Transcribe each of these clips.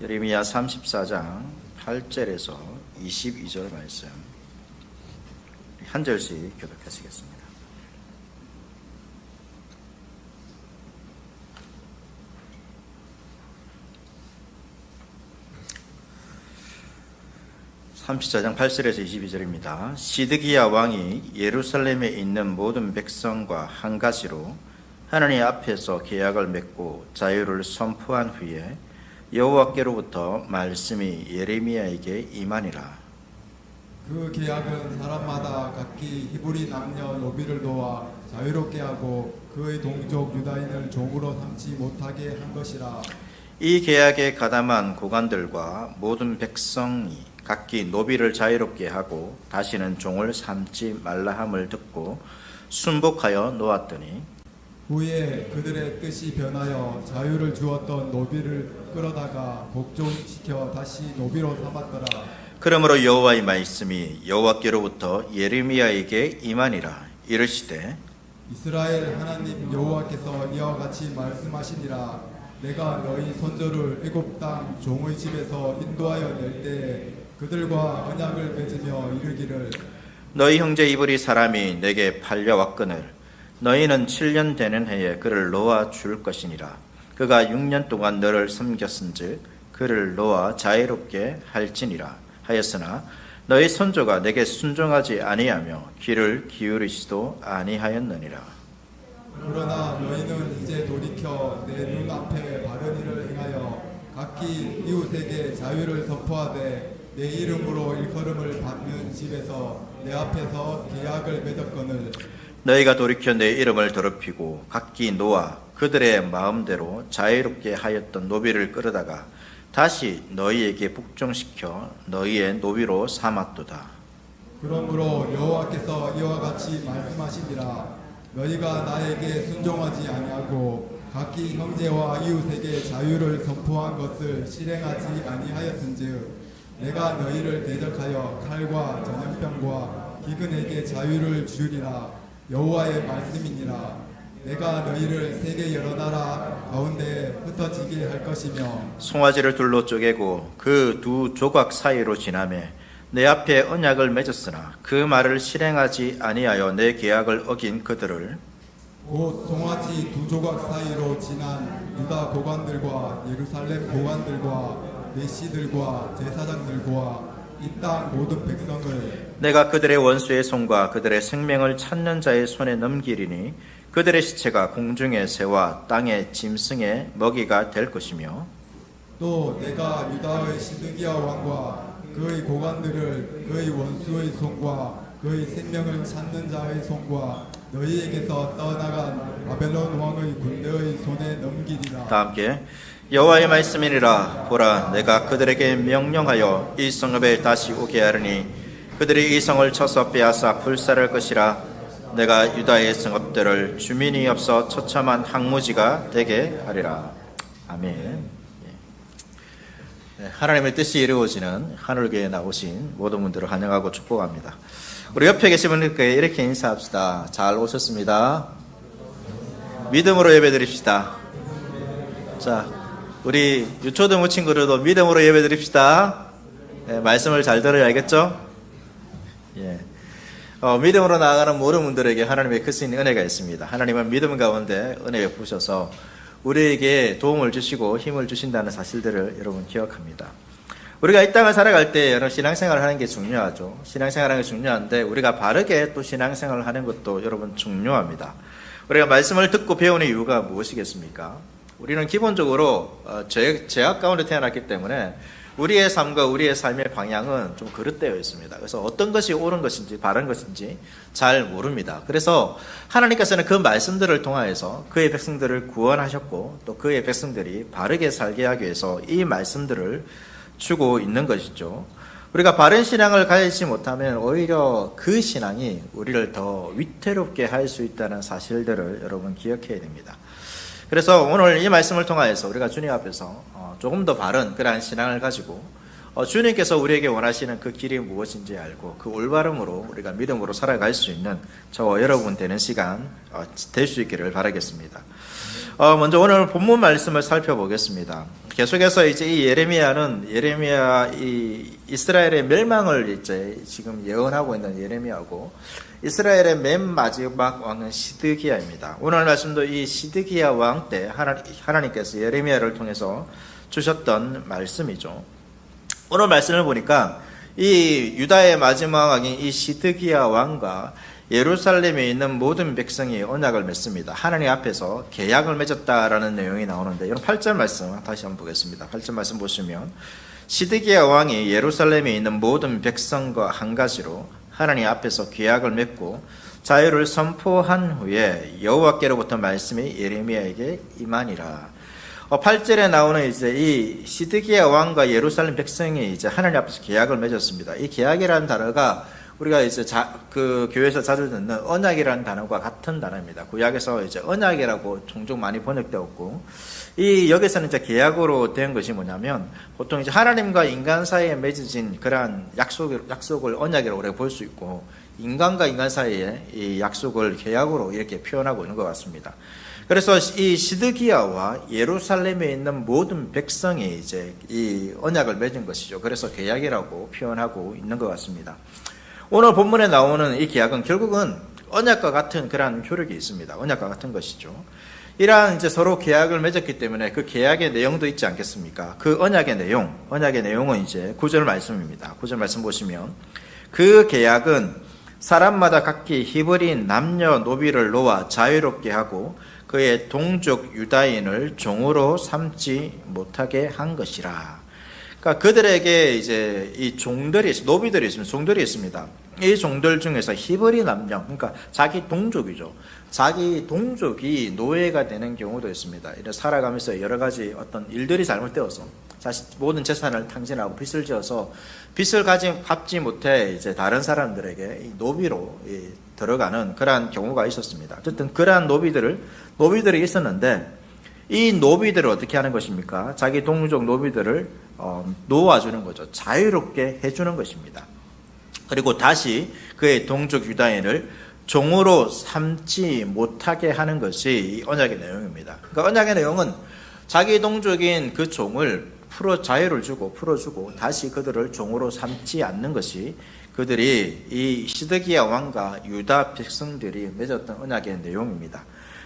예레미야 34장 8절에서 22절 말씀 한 절씩 교독하시겠습니다. (34장 8절에서 22절입니다) 시드기야 왕이 예루살렘에 있는 모든 백성과 한 가지로 하나님 앞에서 계약을 맺고 자유를 선포한 후에 여호와께로부터 말씀이 예레미야에게 임하니라. 그 계약은 사람마다 각기 히브리 남녀 노비를 놓아 자유롭게 하고 그의 동족 유다인을 종으로 삼지 못하게 한 것이라. 이 계약에 가담한 고관들과 모든 백성이 각기 노비를 자유롭게 하고 다시는 종을 삼지 말라 함을 듣고 순복하여 놓았더니 후에 그들의 뜻이 변하여 자유를 주었던 노비를 끌어다가 복종시켜 다시 노비로 삼았더라. 그러므로 여호와의 말씀이 여호와께로부터 예레미야에게 임하니라. 이르시되 이스라엘 하나님 여호와께서 이와 같이 말씀하시니라. 내가 너희 선조를 애굽 땅 종의 집에서 인도하여 낼 때에 그들과 언약을 맺으며 이르기를 너희 형제 이브리 사람이 내게 팔려왔거늘 너희는 7년 되는 해에 그를 놓아 줄 것이니라. 그가 6년 동안 너를 섬겼은즉 그를 놓아 자유롭게 할지니라 하였으나 너희 선조가 내게 순종하지 아니하며 귀를 기울이지도 아니하였느니라. 그러나 너희는 이제 돌이켜 내 눈앞에 바른 일을 행하여 각기 이웃에게 자유를 선포하되 내 이름으로 일컬음을 받는 집에서 내 앞에서 계약을 맺었거늘 너희가 돌이켜 내 이름을 더럽히고 각기 놓아 그들의 마음대로 자유롭게 하였던 노비를 끌어다가 다시 너희에게 복종시켜 너희의 노비로 삼았도다. 그러므로 여호와께서 이와 같이 말씀하시니라. 너희가 나에게 순종하지 아니하고 각기 형제와 이웃에게 자유를 선포한 것을 실행하지 아니하였은즉 내가 너희를 대적하여 칼과 전염병과 기근에게 자유를 주리라. 여호와의 말씀이니라. 내가 너희를 세계 여러 나라 가운데 흩어지게 할 것이며 송아지를 둘로 쪼개고 그 두 조각 사이로 지나매 내 앞에 언약을 맺었으나 그 말을 실행하지 아니하여 내 계약을 어긴 그들을 곧 송아지 두 조각 사이로 지난 유다 고관들과 예루살렘 고관들과 내시들과 제사장들과 이 땅 모든 백성을 내가 그들의 원수의 손과 그들의 생명을 찾는 자의 손에 넘기리니 그들의 시체가 공중의 새와 땅의 짐승의 먹이가 될 것이며 또 내가 유다의 시드기야 왕과 그의 고관들을 그의 원수의 손과 그의 생명을 찾는 자의 손과 너희에게서 떠나간 바벨론 왕의 군대의 손에 넘기리라. 다 함께 여호와의 말씀이니라. 보라, 내가 그들에게 명령하여 이 성읍에 다시 오게 하리니 그들이 이 성을 쳐서 빼앗아 불살할 것이라. 내가 유다의 성읍들을 주민이 없어 처참한 항무지가 되게 하리라. 아멘. 하나님의 뜻이 이루어지는 하늘교회에 나오신 모든 분들을 환영하고 축복합니다. 우리 옆에 계신 분들께 이렇게 인사합시다. 잘 오셨습니다. 믿음으로 예배드립시다. 자, 우리 유초등부 친구들도 믿음으로 예배드립시다. 말씀을 잘 들어야 알겠죠? 예. 믿음으로 나아가는 모든 분들에게 하나님의 크신 은혜가 있습니다. 하나님은 믿음 가운데 은혜 베푸셔서 우리에게 도움을 주시고 힘을 주신다는 사실들을 여러분 기억합니다. 우리가 이 땅을 살아갈 때 여러분 신앙생활을 하는 게 중요하죠. 신앙생활을 하는 게 중요한데 우리가 바르게 또 신앙생활을 하는 것도 여러분 중요합니다. 우리가 말씀을 듣고 배우는 이유가 무엇이겠습니까? 우리는 기본적으로 죄악 가운데 태어났기 때문에 우리의 삶과 우리의 삶의 방향은 좀 그릇되어 있습니다. 그래서 어떤 것이 옳은 것인지 바른 것인지 잘 모릅니다. 그래서 하나님께서는 그 말씀들을 통하여서 그의 백성들을 구원하셨고 또 그의 백성들이 바르게 살게 하기 위해서 이 말씀들을 주고 있는 것이죠. 우리가 바른 신앙을 가지지 못하면 오히려 그 신앙이 우리를 더 위태롭게 할 수 있다는 사실들을 여러분 기억해야 됩니다. 그래서 오늘 이 말씀을 통하여서 우리가 주님 앞에서 조금 더 바른 그러한 신앙을 가지고 주님께서 우리에게 원하시는 그 길이 무엇인지 알고 그 올바름으로 우리가 믿음으로 살아갈 수 있는 저와 여러분 되는 시간 될 수 있기를 바라겠습니다. 먼저 오늘 본문 말씀을 살펴보겠습니다. 계속해서 이제 이 예레미야 이 이스라엘의 멸망을 이제 지금 예언하고 있는 예레미야고, 이스라엘의 맨 마지막 왕은 시드기야입니다. 오늘 말씀도 이 시드기야 왕 때 하나님께서 예레미야를 통해서 주셨던 말씀이죠. 오늘 말씀을 보니까 이 유다의 마지막 왕인 이 시드기야 왕과 예루살렘에 있는 모든 백성이 언약을 맺습니다. 하나님 앞에서 계약을 맺었다라는 내용이 나오는데, 이런 8절 말씀 다시 한번 보겠습니다. 8절 말씀 보시면, 시드기야 왕이 예루살렘에 있는 모든 백성과 한 가지로 하나님 앞에서 계약을 맺고 자유를 선포한 후에 여호와께로부터 말씀이 예레미야에게 임하니라. 8절에 나오는 이제 이 시드기야 왕과 예루살렘 백성이 이제 하나님 앞에서 계약을 맺었습니다. 이 계약이라는 단어가 우리가 이제 그 교회에서 자주 듣는 언약이라는 단어과 같은 단어입니다. 구약에서 이제 언약이라고 종종 많이 번역되었고, 이 여기서는 이제 계약으로 된 것이 뭐냐면, 보통 이제 하나님과 인간 사이에 맺어진 그러한 약속을 언약이라고 우리가 볼 수 있고, 인간과 인간 사이에 이 약속을 계약으로 이렇게 표현하고 있는 것 같습니다. 그래서 이 시드기야와 예루살렘에 있는 모든 백성이 이제 이 언약을 맺은 것이죠. 그래서 계약이라고 표현하고 있는 것 같습니다. 오늘 본문에 나오는 이 계약은 결국은 언약과 같은 그러한 효력이 있습니다. 언약과 같은 것이죠. 이러한 이제 서로 계약을 맺었기 때문에 그 계약의 내용도 있지 않겠습니까? 그 언약의 내용은 이제 9절 말씀입니다. 9절 말씀 보시면, 그 계약은 사람마다 각기 히브리인 남녀 노비를 놓아 자유롭게 하고 그의 동족 유다인을 종으로 삼지 못하게 한 것이라. 그러니까 그들에게 이제 이 노비들이 있습니다. 종들이 있습니다. 이 종들 중에서 히브리 남녀, 그러니까 자기 동족이죠. 자기 동족이 노예가 되는 경우도 있습니다. 이래 살아가면서 여러 가지 어떤 일들이 잘못되어서 자신 모든 재산을 탕진하고 빚을 지어서 빚을 갚지 못해 이제 다른 사람들에게 이 노비로 들어가는 그러한 경우가 있었습니다. 어쨌든 그러한 노비들이 있었는데, 이 노비들을 어떻게 하는 것입니까? 자기 동족 노비들을 놓아주는 거죠. 자유롭게 해주는 것입니다. 그리고 다시 그의 동족 유다인을 종으로 삼지 못하게 하는 것이 이 언약의 내용입니다. 그러니까 언약의 내용은 자기 동족인 그 종을 자유를 주고 풀어주고 다시 그들을 종으로 삼지 않는 것이 그들이 이 시드기야 왕과 유다 백성들이 맺었던 언약의 내용입니다.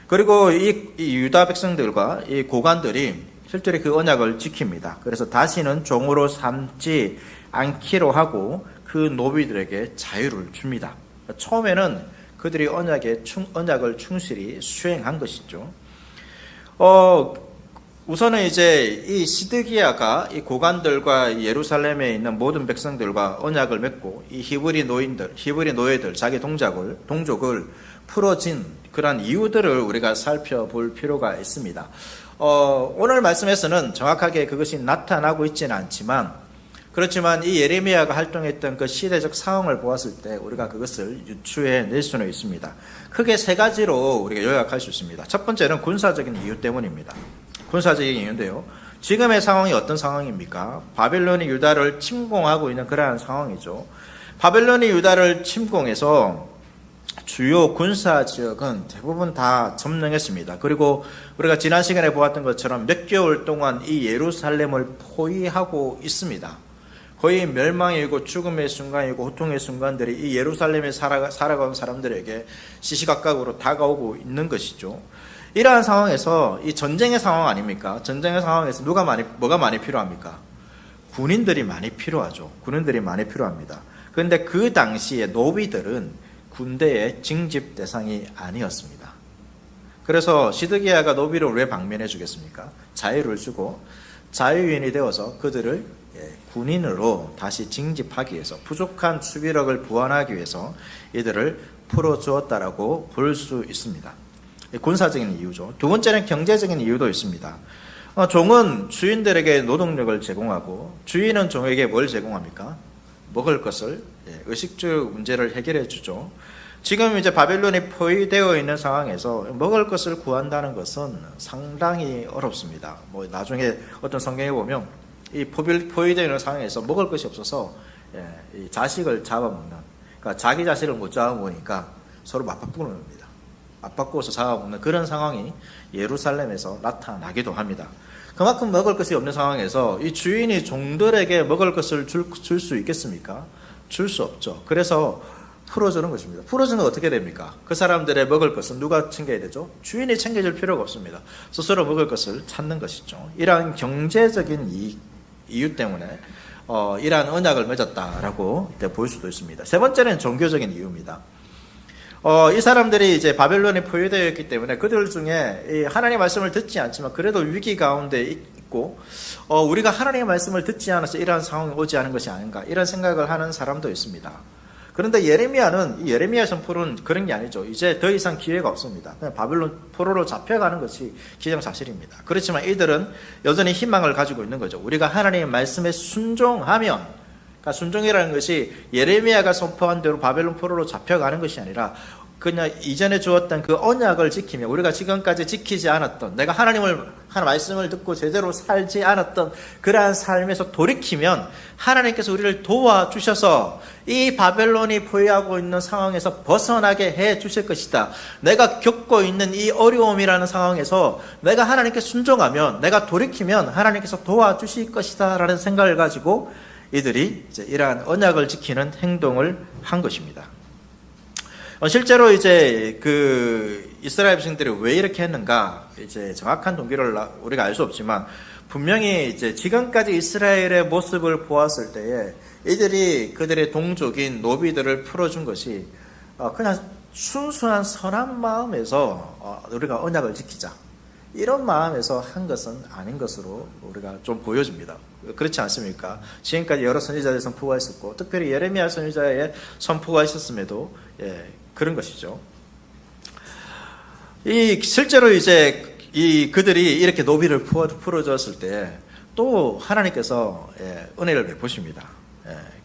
그리고 이 유다 백성들과 이 고관들이 실제로 그 언약을 지킵니다. 그래서 다시는 종으로 삼지 않기로 하고 그 노비들에게 자유를 줍니다. 처음에는 그들이 언약을 충실히 수행한 것이죠. 우선은 이제 이 시드기야가 이 고관들과 예루살렘에 있는 모든 백성들과 언약을 맺고 이 히브리 노예들, 자기 동족을 풀어진 그러한 이유들을 우리가 살펴볼 필요가 있습니다. 오늘 말씀에서는 정확하게 그것이 나타나고 있지는 않지만, 그렇지만 이 예레미야가 활동했던 그 시대적 상황을 보았을 때 우리가 그것을 유추해낼 수는 있습니다. 크게 세 가지로 우리가 요약할 수 있습니다. 첫 번째는 군사적인 이유 때문입니다. 군사적인 이유인데요. 지금의 상황이 어떤 상황입니까? 바벨론이 유다를 침공하고 있는 그러한 상황이죠. 바벨론이 유다를 침공해서 주요 군사 지역은 대부분 다 점령했습니다. 그리고 우리가 지난 시간에 보았던 것처럼 몇 개월 동안 이 예루살렘을 포위하고 있습니다. 거의 멸망이고 죽음의 순간이고 고통의 순간들이 이 예루살렘에 살아가는 사람들에게 시시각각으로 다가오고 있는 것이죠. 이러한 상황에서 이 전쟁의 상황 아닙니까? 전쟁의 상황에서 뭐가 많이 필요합니까? 군인들이 많이 필요하죠. 군인들이 많이 필요합니다. 그런데 그 당시에 노비들은 군대의 징집 대상이 아니었습니다. 그래서 시드기야가 노비를 왜 방면해 주겠습니까? 자유를 주고 자유인이 되어서 그들을 군인으로 다시 징집하기 위해서, 부족한 수비력을 보완하기 위해서 이들을 풀어주었다라고 볼 수 있습니다. 군사적인 이유죠. 두 번째는 경제적인 이유도 있습니다. 종은 주인들에게 노동력을 제공하고 주인은 종에게 뭘 제공합니까? 먹을 것을, 의식주 문제를 해결해 주죠. 지금 이제 바벨론이 포위되어 있는 상황에서 먹을 것을 구한다는 것은 상당히 어렵습니다. 나중에 어떤 성경에 보면 이 포위되어 있는 상황에서 먹을 것이 없어서 이 자식을 잡아먹는, 그러니까 자기 자식을 못 잡아먹으니까 서로 맞바꾸는 겁니다. 압박고서 잡아먹는 그런 상황이 예루살렘에서 나타나기도 합니다. 그만큼 먹을 것이 없는 상황에서 이 주인이 종들에게 먹을 것을 줄 수 있겠습니까? 줄 수 없죠. 그래서 풀어주는 것입니다. 풀어주면 어떻게 됩니까? 그 사람들의 먹을 것은 누가 챙겨야 되죠? 주인이 챙겨줄 필요가 없습니다. 스스로 먹을 것을 찾는 것이죠. 이러한 경제적인 이유 때문에 이러한 언약을 맺었다라고 볼 수도 있습니다. 세 번째는 종교적인 이유입니다. 이 사람들이 이제 바벨론에 포위되어 있기 때문에 그들 중에 하나님의 말씀을 듣지 않지만 그래도 위기 가운데 있고 우리가 하나님의 말씀을 듣지 않아서 이러한 상황이 오지 않은 것이 아닌가 이런 생각을 하는 사람도 있습니다. 그런데 예레미야 선포는 그런 게 아니죠. 이제 더 이상 기회가 없습니다. 그냥 바벨론 포로로 잡혀가는 것이 기정사실입니다. 그렇지만 이들은 여전히 희망을 가지고 있는 거죠. 우리가 하나님의 말씀에 순종하면, 그러니까 순종이라는 것이 예레미야가 선포한 대로 바벨론 포로로 잡혀가는 것이 아니라 그냥 이전에 주었던 그 언약을 지키며 우리가 지금까지 지키지 않았던, 내가 하나님의 말씀을 듣고 제대로 살지 않았던 그러한 삶에서 돌이키면 하나님께서 우리를 도와주셔서 이 바벨론이 포위하고 있는 상황에서 벗어나게 해 주실 것이다. 내가 겪고 있는 이 어려움이라는 상황에서 내가 하나님께 순종하면, 내가 돌이키면 하나님께서 도와주실 것이다 라는 생각을 가지고 이들이 이제 이러한 언약을 지키는 행동을 한 것입니다. 실제로 이제 그 이스라엘 백성들이 왜 이렇게 했는가, 이제 정확한 동기를 우리가 알 수 없지만 분명히 이제 지금까지 이스라엘의 모습을 보았을 때에 이들이 그들의 동족인 노비들을 풀어준 것이 그냥 순수한 선한 마음에서 우리가 언약을 지키자 이런 마음에서 한 것은 아닌 것으로 우리가 좀 보여집니다. 그렇지 않습니까? 지금까지 여러 선지자의 선포가 있었고 특별히 예레미야 선지자의 선포가 있었음에도 그런 것이죠. 실제로 이제 그들이 이렇게 노비를 풀어줬을 때 또 하나님께서 은혜를 베푸십니다.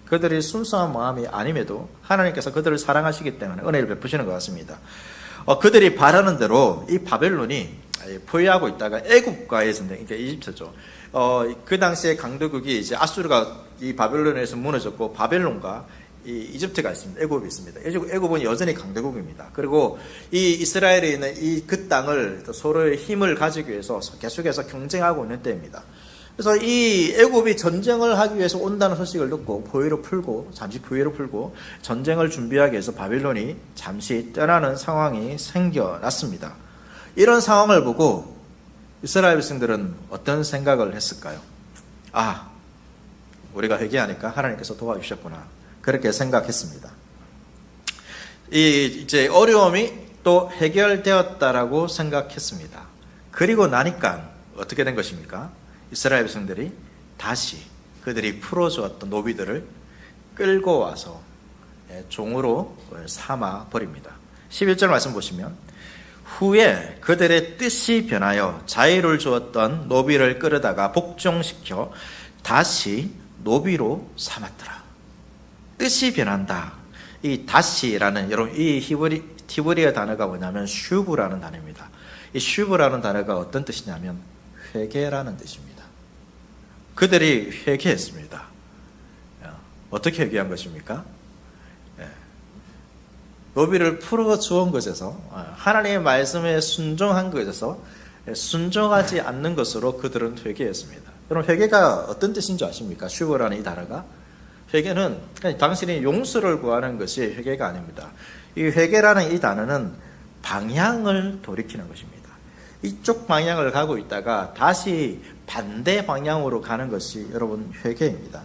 그들이 순수한 마음이 아님에도 하나님께서 그들을 사랑하시기 때문에 은혜를 베푸시는 것 같습니다. 그들이 바라는 대로 이 바벨론이 포위하고 있다가 애굽과의 전쟁, 그러니까 이집트죠. 그 당시에 강대국이 이제 아수르가 이 바벨론에서 무너졌고 바벨론과 이 이집트가 있습니다. 애굽이 있습니다. 애굽은 여전히 강대국입니다. 그리고 이 이스라엘에 있는 그 땅을 서로의 힘을 가지기 위해서 계속해서 경쟁하고 있는 때입니다. 그래서 이 애굽이 전쟁을 하기 위해서 온다는 소식을 듣고 잠시 포위로 풀고 전쟁을 준비하기 위해서 바벨론이 잠시 떠나는 상황이 생겨났습니다. 이런 상황을 보고 이스라엘 백성들은 어떤 생각을 했을까요? 우리가 회개하니까 하나님께서 도와주셨구나. 그렇게 생각했습니다. 이제 어려움이 또 해결되었다라고 생각했습니다. 그리고 나니까 어떻게 된 것입니까? 이스라엘 백성들이 다시 그들이 풀어주었던 노비들을 끌고 와서 종으로 삼아 버립니다. 11절 말씀 보시면 후에 그들의 뜻이 변하여 자유를 주었던 노비를 끌어다가 복종시켜 다시 노비로 삼았더라. 뜻이 변한다. 이 다시라는, 여러분 이 히브리어 단어가 뭐냐면 슈브라는 단어입니다. 이 슈브라는 단어가 어떤 뜻이냐면 회개라는 뜻입니다. 그들이 회개했습니다. 어떻게 회개한 것입니까? 노비를 풀어주온 것에서, 하나님의 말씀에 순종한 것에서 순종하지 않는 것으로 그들은 회개했습니다. 여러분 회개가 어떤 뜻인 줄 아십니까? 슈브라는 이 단어가, 회개는 당신이 용서를 구하는 것이 회개가 아닙니다. 이 회개라는 이 단어는 방향을 돌이키는 것입니다. 이쪽 방향을 가고 있다가 다시 반대 방향으로 가는 것이 여러분 회개입니다.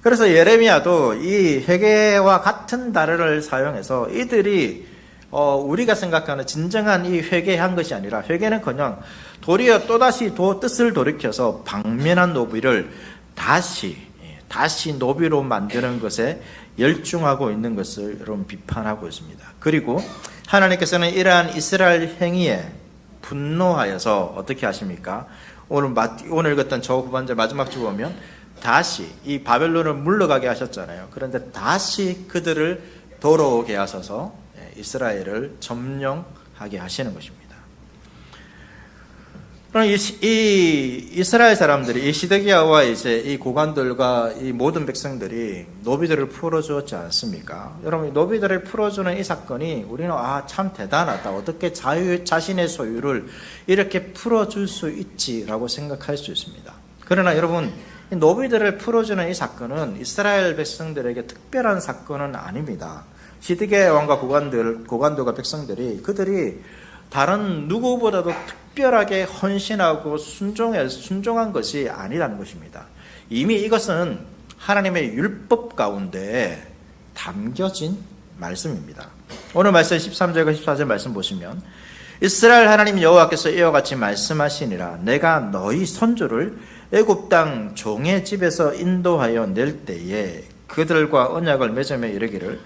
그래서 예레미야도 이 회개와 같은 단어를 사용해서 이들이 우리가 생각하는 진정한 이 회개한 것이 아니라, 회개는커녕 도리어 또다시 뜻을 돌이켜서 방면한 노비를 다시 노비로 만드는 것에 열중하고 있는 것을 여러분 비판하고 있습니다. 그리고 하나님께서는 이러한 이스라엘 행위에 분노하여서 어떻게 하십니까? 오늘 읽었던 저 후반절 마지막 주 보면 다시 이 바벨론을 물러가게 하셨잖아요. 그런데 다시 그들을 돌아오게 하셔서 이스라엘을 점령하게 하시는 것입니다. 그럼 이 이스라엘 사람들이 이 시드기야와 이제 이 고관들과 이 모든 백성들이 노비들을 풀어주었지 않습니까? 여러분, 이 노비들을 풀어주는 이 사건이 우리는 참 대단하다. 어떻게 자신의 소유를 이렇게 풀어줄 수 있지라고 생각할 수 있습니다. 그러나 여러분, 이 노비들을 풀어주는 이 사건은 이스라엘 백성들에게 특별한 사건은 아닙니다. 시드기야 왕과 고관들과 백성들이 그들이 다른 누구보다도 특별하게 헌신하고 순종한 것이 아니라는 것입니다. 이미 이것은 하나님의 율법 가운데 담겨진 말씀입니다. 오늘 말씀 13절과 14절 말씀 보시면 이스라엘 하나님 여호와께서 이와 같이 말씀하시니라 내가 너희 선조를 애굽 땅 종의 집에서 인도하여 낼 때에 그들과 언약을 맺으며 이르기를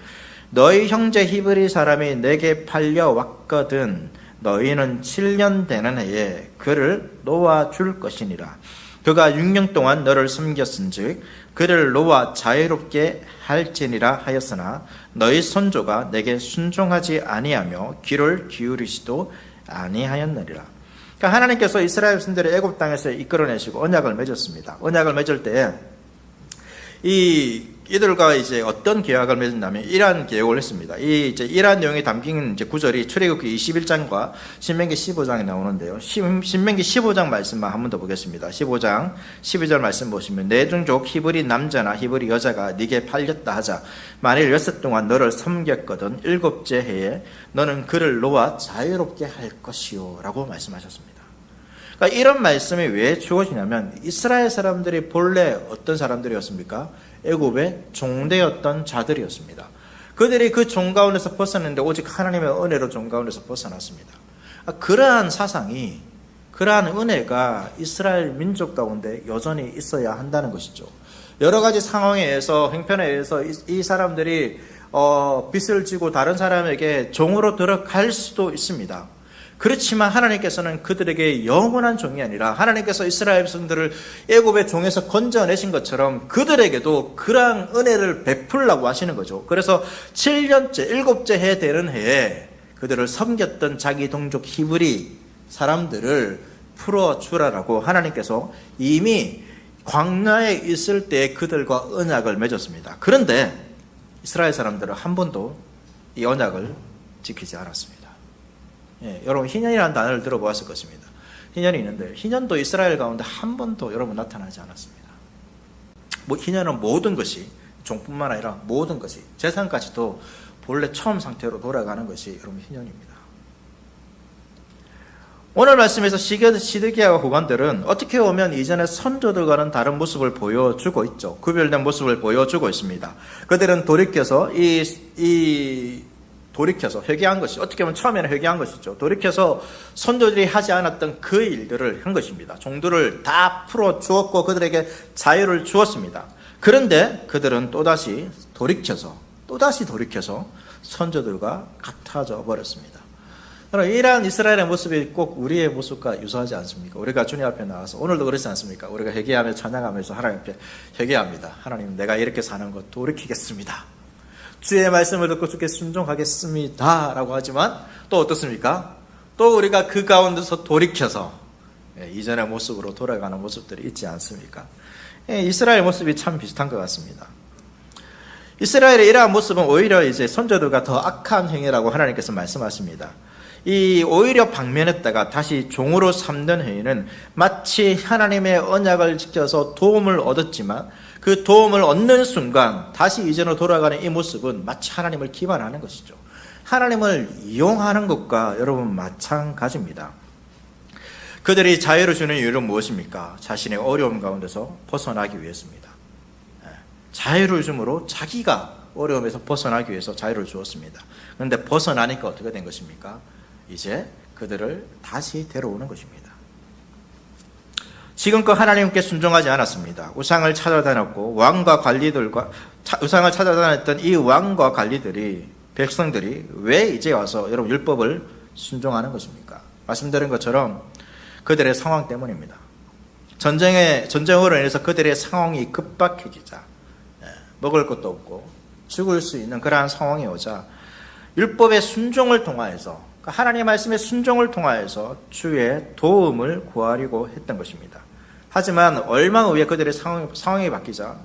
너희 형제 히브리 사람이 내게 팔려왔거든 너희는 7년 되는 해에 그를 놓아줄 것이니라. 그가 6년 동안 너를 섬겼은즉 그를 놓아 자유롭게 할지니라 하였으나 너희 선조가 내게 순종하지 아니하며 귀를 기울이지도 아니하였느니라. 그러니까 하나님께서 이스라엘 백성들을 애굽 땅에서 이끌어내시고 언약을 맺었습니다. 언약을 맺을 때 이들과 이제 어떤 계약을 맺었냐면 이러한 계약을 했습니다. 이러한 내용이 담긴 이제 구절이 출애굽기 21장과 신명기 15장에 나오는데요. 신명기 15장 말씀만 한 번 더 보겠습니다. 15장 12절 말씀 보시면 내 종족 히브리 남자나 히브리 여자가 네게 팔렸다 하자 만일 6해 동안 너를 섬겼거든 7째 해에 너는 그를 놓아 자유롭게 할 것이요 라고 말씀하셨습니다. 그러니까 이런 말씀이 왜 주어지냐면 이스라엘 사람들이 본래 어떤 사람들이었습니까? 애굽의 종되었던 자들이었습니다. 그들이 그 종 가운데서 벗어났는데 오직 하나님의 은혜로 종 가운데서 벗어났습니다. 그러한 사상이 그러한 은혜가 이스라엘 민족 가운데 여전히 있어야 한다는 것이죠. 여러 가지 상황에 의해서 형편에 의해서 이 사람들이 빚을 지고 다른 사람에게 종으로 들어갈 수도 있습니다. 그렇지만 하나님께서는 그들에게 영원한 종이 아니라 하나님께서 이스라엘 백성들을 애굽의 종에서 건져내신 것처럼 그들에게도 그러한 은혜를 베풀라고 하시는 거죠. 그래서 7년째 7째 해 되는 해에 그들을 섬겼던 자기 동족 히브리 사람들을 풀어주라라고 하나님께서 이미 광야에 있을 때 그들과 언약을 맺었습니다. 그런데 이스라엘 사람들은 한 번도 이 언약을 지키지 않았습니다. 여러분 희년이라는 단어를 들어보았을 것입니다. 희년이 있는데 희년도 이스라엘 가운데 한 번도 여러분 나타나지 않았습니다. 희년은 모든 것이 종뿐만 아니라 모든 것이 재산까지도 본래 처음 상태로 돌아가는 것이 여러분 희년입니다. 오늘 말씀에서 시드기야와 고관들은 어떻게 보면 이전에 선조들과는 다른 모습을 보여주고 있죠. 구별된 모습을 보여주고 있습니다. 그들은 돌이켜서 회개한 것이 어떻게 보면 처음에는 회개한 것이죠. 돌이켜서 선조들이 하지 않았던 그 일들을 한 것입니다. 종들을 다 풀어주었고 그들에게 자유를 주었습니다. 그런데 그들은 또다시 돌이켜서 선조들과 같아져 버렸습니다. 이러한 이스라엘의 모습이 꼭 우리의 모습과 유사하지 않습니까? 우리가 주님 앞에 나와서 오늘도 그렇지 않습니까? 우리가 회개하며 찬양하면서 하나님 앞에 회개합니다. 하나님 내가 이렇게 사는 것 돌이키겠습니다. 주의 말씀을 듣고 주께 순종하겠습니다 라고 하지만 또 어떻습니까? 또 우리가 그 가운데서 돌이켜서 이전의 모습으로 돌아가는 모습들이 있지 않습니까? 이스라엘 모습이 참 비슷한 것 같습니다. 이스라엘의 이러한 모습은 오히려 이제 선조들과 더 악한 행위라고 하나님께서 말씀하십니다. 오히려 방면했다가 다시 종으로 삼는 행위는 마치 하나님의 언약을 지켜서 도움을 얻었지만 그 도움을 얻는 순간 다시 이전으로 돌아가는 이 모습은 마치 하나님을 기반하는 것이죠. 하나님을 이용하는 것과 여러분 마찬가지입니다. 그들이 자유를 주는 이유는 무엇입니까? 자신의 어려움 가운데서 벗어나기 위해서입니다. 자유를 줌으로 자기가 어려움에서 벗어나기 위해서 자유를 주었습니다. 그런데 벗어나니까 어떻게 된 것입니까? 이제 그들을 다시 데려오는 것입니다. 지금껏 하나님께 순종하지 않았습니다. 우상을 찾아다녔고 우상을 찾아다녔던 이 왕과 관리들이 백성들이 왜 이제 와서 여러분 율법을 순종하는 것입니까? 말씀드린 것처럼 그들의 상황 때문입니다. 전쟁으로 인해서 그들의 상황이 급박해지자 먹을 것도 없고 죽을 수 있는 그러한 상황이 오자 율법의 순종을 통하여서 하나님의 말씀의 순종을 통하여서 주의 도움을 구하려고 했던 것입니다. 하지만 얼마 후에 그들의 상황이 바뀌자,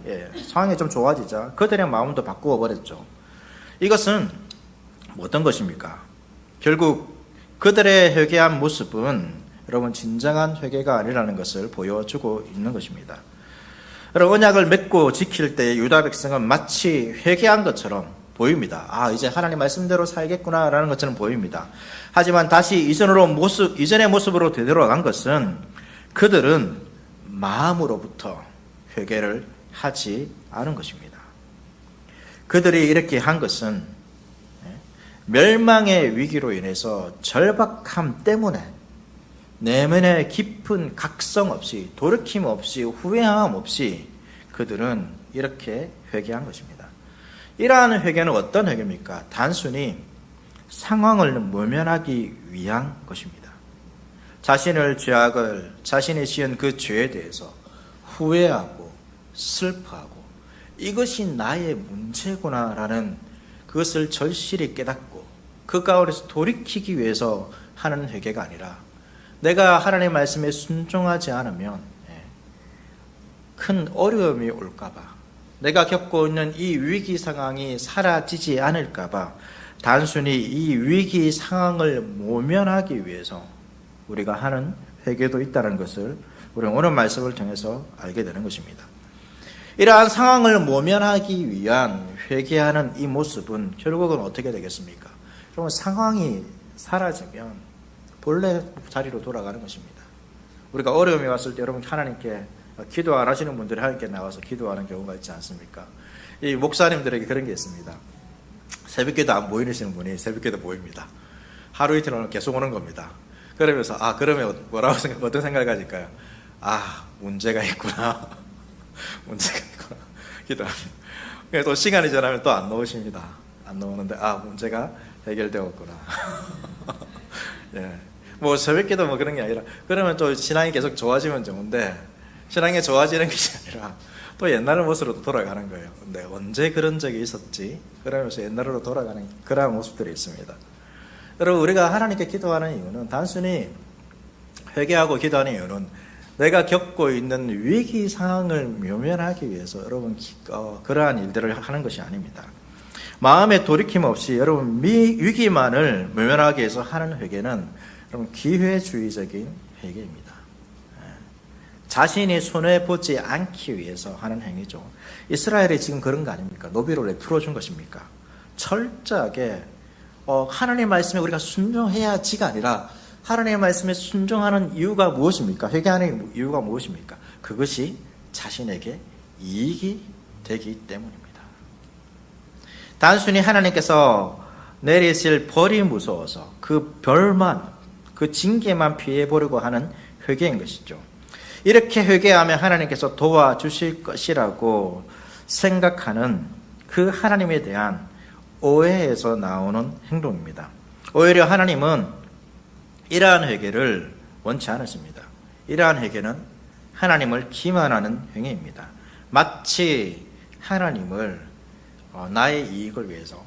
상황이 좀 좋아지자 그들의 마음도 바꾸어 버렸죠. 이것은 어떤 것입니까? 결국 그들의 회개한 모습은 여러분 진정한 회개가 아니라는 것을 보여주고 있는 것입니다. 여러분 언약을 맺고 지킬 때 유다 백성은 마치 회개한 것처럼 보입니다. 이제 하나님 말씀대로 살겠구나라는 것처럼 보입니다. 하지만 다시 이전의 모습으로 되돌아간 것은 그들은 마음으로부터 회개를 하지 않은 것입니다. 그들이 이렇게 한 것은 멸망의 위기로 인해서 절박함 때문에 내면에 깊은 각성 없이 돌이킴 없이 후회함 없이 그들은 이렇게 회개한 것입니다. 이러한 회개는 어떤 회개입니까? 단순히 상황을 모면하기 위한 것입니다. 자신의 죄악을 자신이 지은 그 죄에 대해서 후회하고 슬퍼하고 이것이 나의 문제구나라는 그것을 절실히 깨닫고 그 가운데서 돌이키기 위해서 하는 회개가 아니라 내가 하나님의 말씀에 순종하지 않으면 큰 어려움이 올까봐 내가 겪고 있는 이 위기 상황이 사라지지 않을까봐 단순히 이 위기 상황을 모면하기 위해서 우리가 하는 회개도 있다는 것을 우리는 오늘 말씀을 통해서 알게 되는 것입니다. 이러한 상황을 모면하기 위한 회개하는 이 모습은 결국은 어떻게 되겠습니까? 여러분 상황이 사라지면 본래 자리로 돌아가는 것입니다. 우리가 어려움이 왔을 때 여러분 하나님께 기도 안 하시는 분들이 하나님께 나와서 기도하는 경우가 있지 않습니까? 이 목사님들에게 그런 게 있습니다. 새벽기도 안 모이시는 분이 새벽기도 모입니다. 하루 이틀은 계속 오는 겁니다. 그러면서 그러면 어떤 생각을 가질까요? 문제가 있구나. 문제가 있구나. 기도합니다. 그래서 또 시간이 지나면 또 안 나오십니다. 안 나오는데 문제가 해결되었구나. 뭐 새벽기도 그런 게 아니라 그러면 또 신앙이 계속 좋아지면 좋은데 신앙이 좋아지는 것이 아니라 또 옛날 모습으로 돌아가는 거예요. 근데 언제 그런 적이 있었지? 그러면서 옛날으로 돌아가는 그러한 모습들이 있습니다. 여러분 우리가 하나님께 기도하는 이유는 단순히 회개하고 기도하는 이유는 내가 겪고 있는 위기 상황을 모면하기 위해서 여러분 그러한 일들을 하는 것이 아닙니다. 마음에 돌이킴 없이 여러분 위기만을 모면하기 위해서 하는 회개는 여러분 기회주의적인 회개입니다. 자신이 손해보지 않기 위해서 하는 행위죠. 이스라엘이 지금 그런 거 아닙니까? 노비를 풀어준 것입니까? 철저하게 하나님의 말씀에 우리가 순종해야지가 아니라 하나님의 말씀에 순종하는 이유가 무엇입니까? 회개하는 이유가 무엇입니까? 그것이 자신에게 이익이 되기 때문입니다. 단순히 하나님께서 내리실 벌이 무서워서 그 벌만, 그 징계만 피해보려고 하는 회개인 것이죠. 이렇게 회개하면 하나님께서 도와주실 것이라고 생각하는 그 하나님에 대한 오해에서 나오는 행동입니다. 오히려 하나님은 이러한 회개를 원치 않으십니다. 이러한 회개는 하나님을 기만하는 행위입니다. 마치 하나님을 나의 이익을 위해서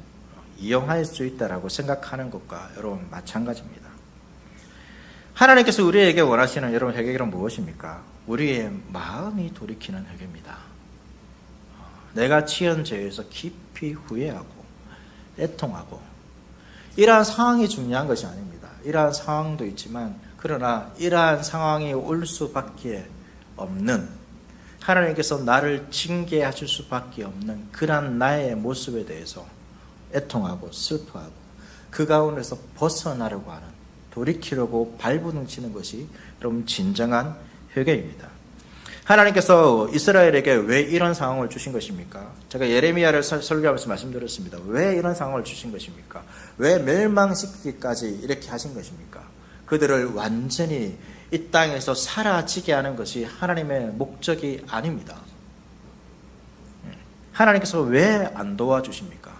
이용할 수 있다라고 생각하는 것과 여러분 마찬가지입니다. 하나님께서 우리에게 원하시는 여러분 회개는 무엇입니까? 우리의 마음이 돌이키는 회개입니다. 내가 지은 죄에서 깊이 후회하고 애통하고 이러한 상황이 중요한 것이 아닙니다. 이러한 상황도 있지만 그러나 이러한 상황이 올 수밖에 없는 하나님께서 나를 징계하실 수밖에 없는 그러한 나의 모습에 대해서 애통하고 슬퍼하고 그 가운데서 벗어나려고 하는 돌이키려고 발부둥치는 것이 여러분 진정한 회개입니다. 하나님께서 이스라엘에게 왜 이런 상황을 주신 것입니까? 제가 예레미야를 설교하면서 말씀드렸습니다. 왜 이런 상황을 주신 것입니까? 왜 멸망시키기까지 이렇게 하신 것입니까? 그들을 완전히 이 땅에서 사라지게 하는 것이 하나님의 목적이 아닙니다. 하나님께서 왜 안 도와주십니까?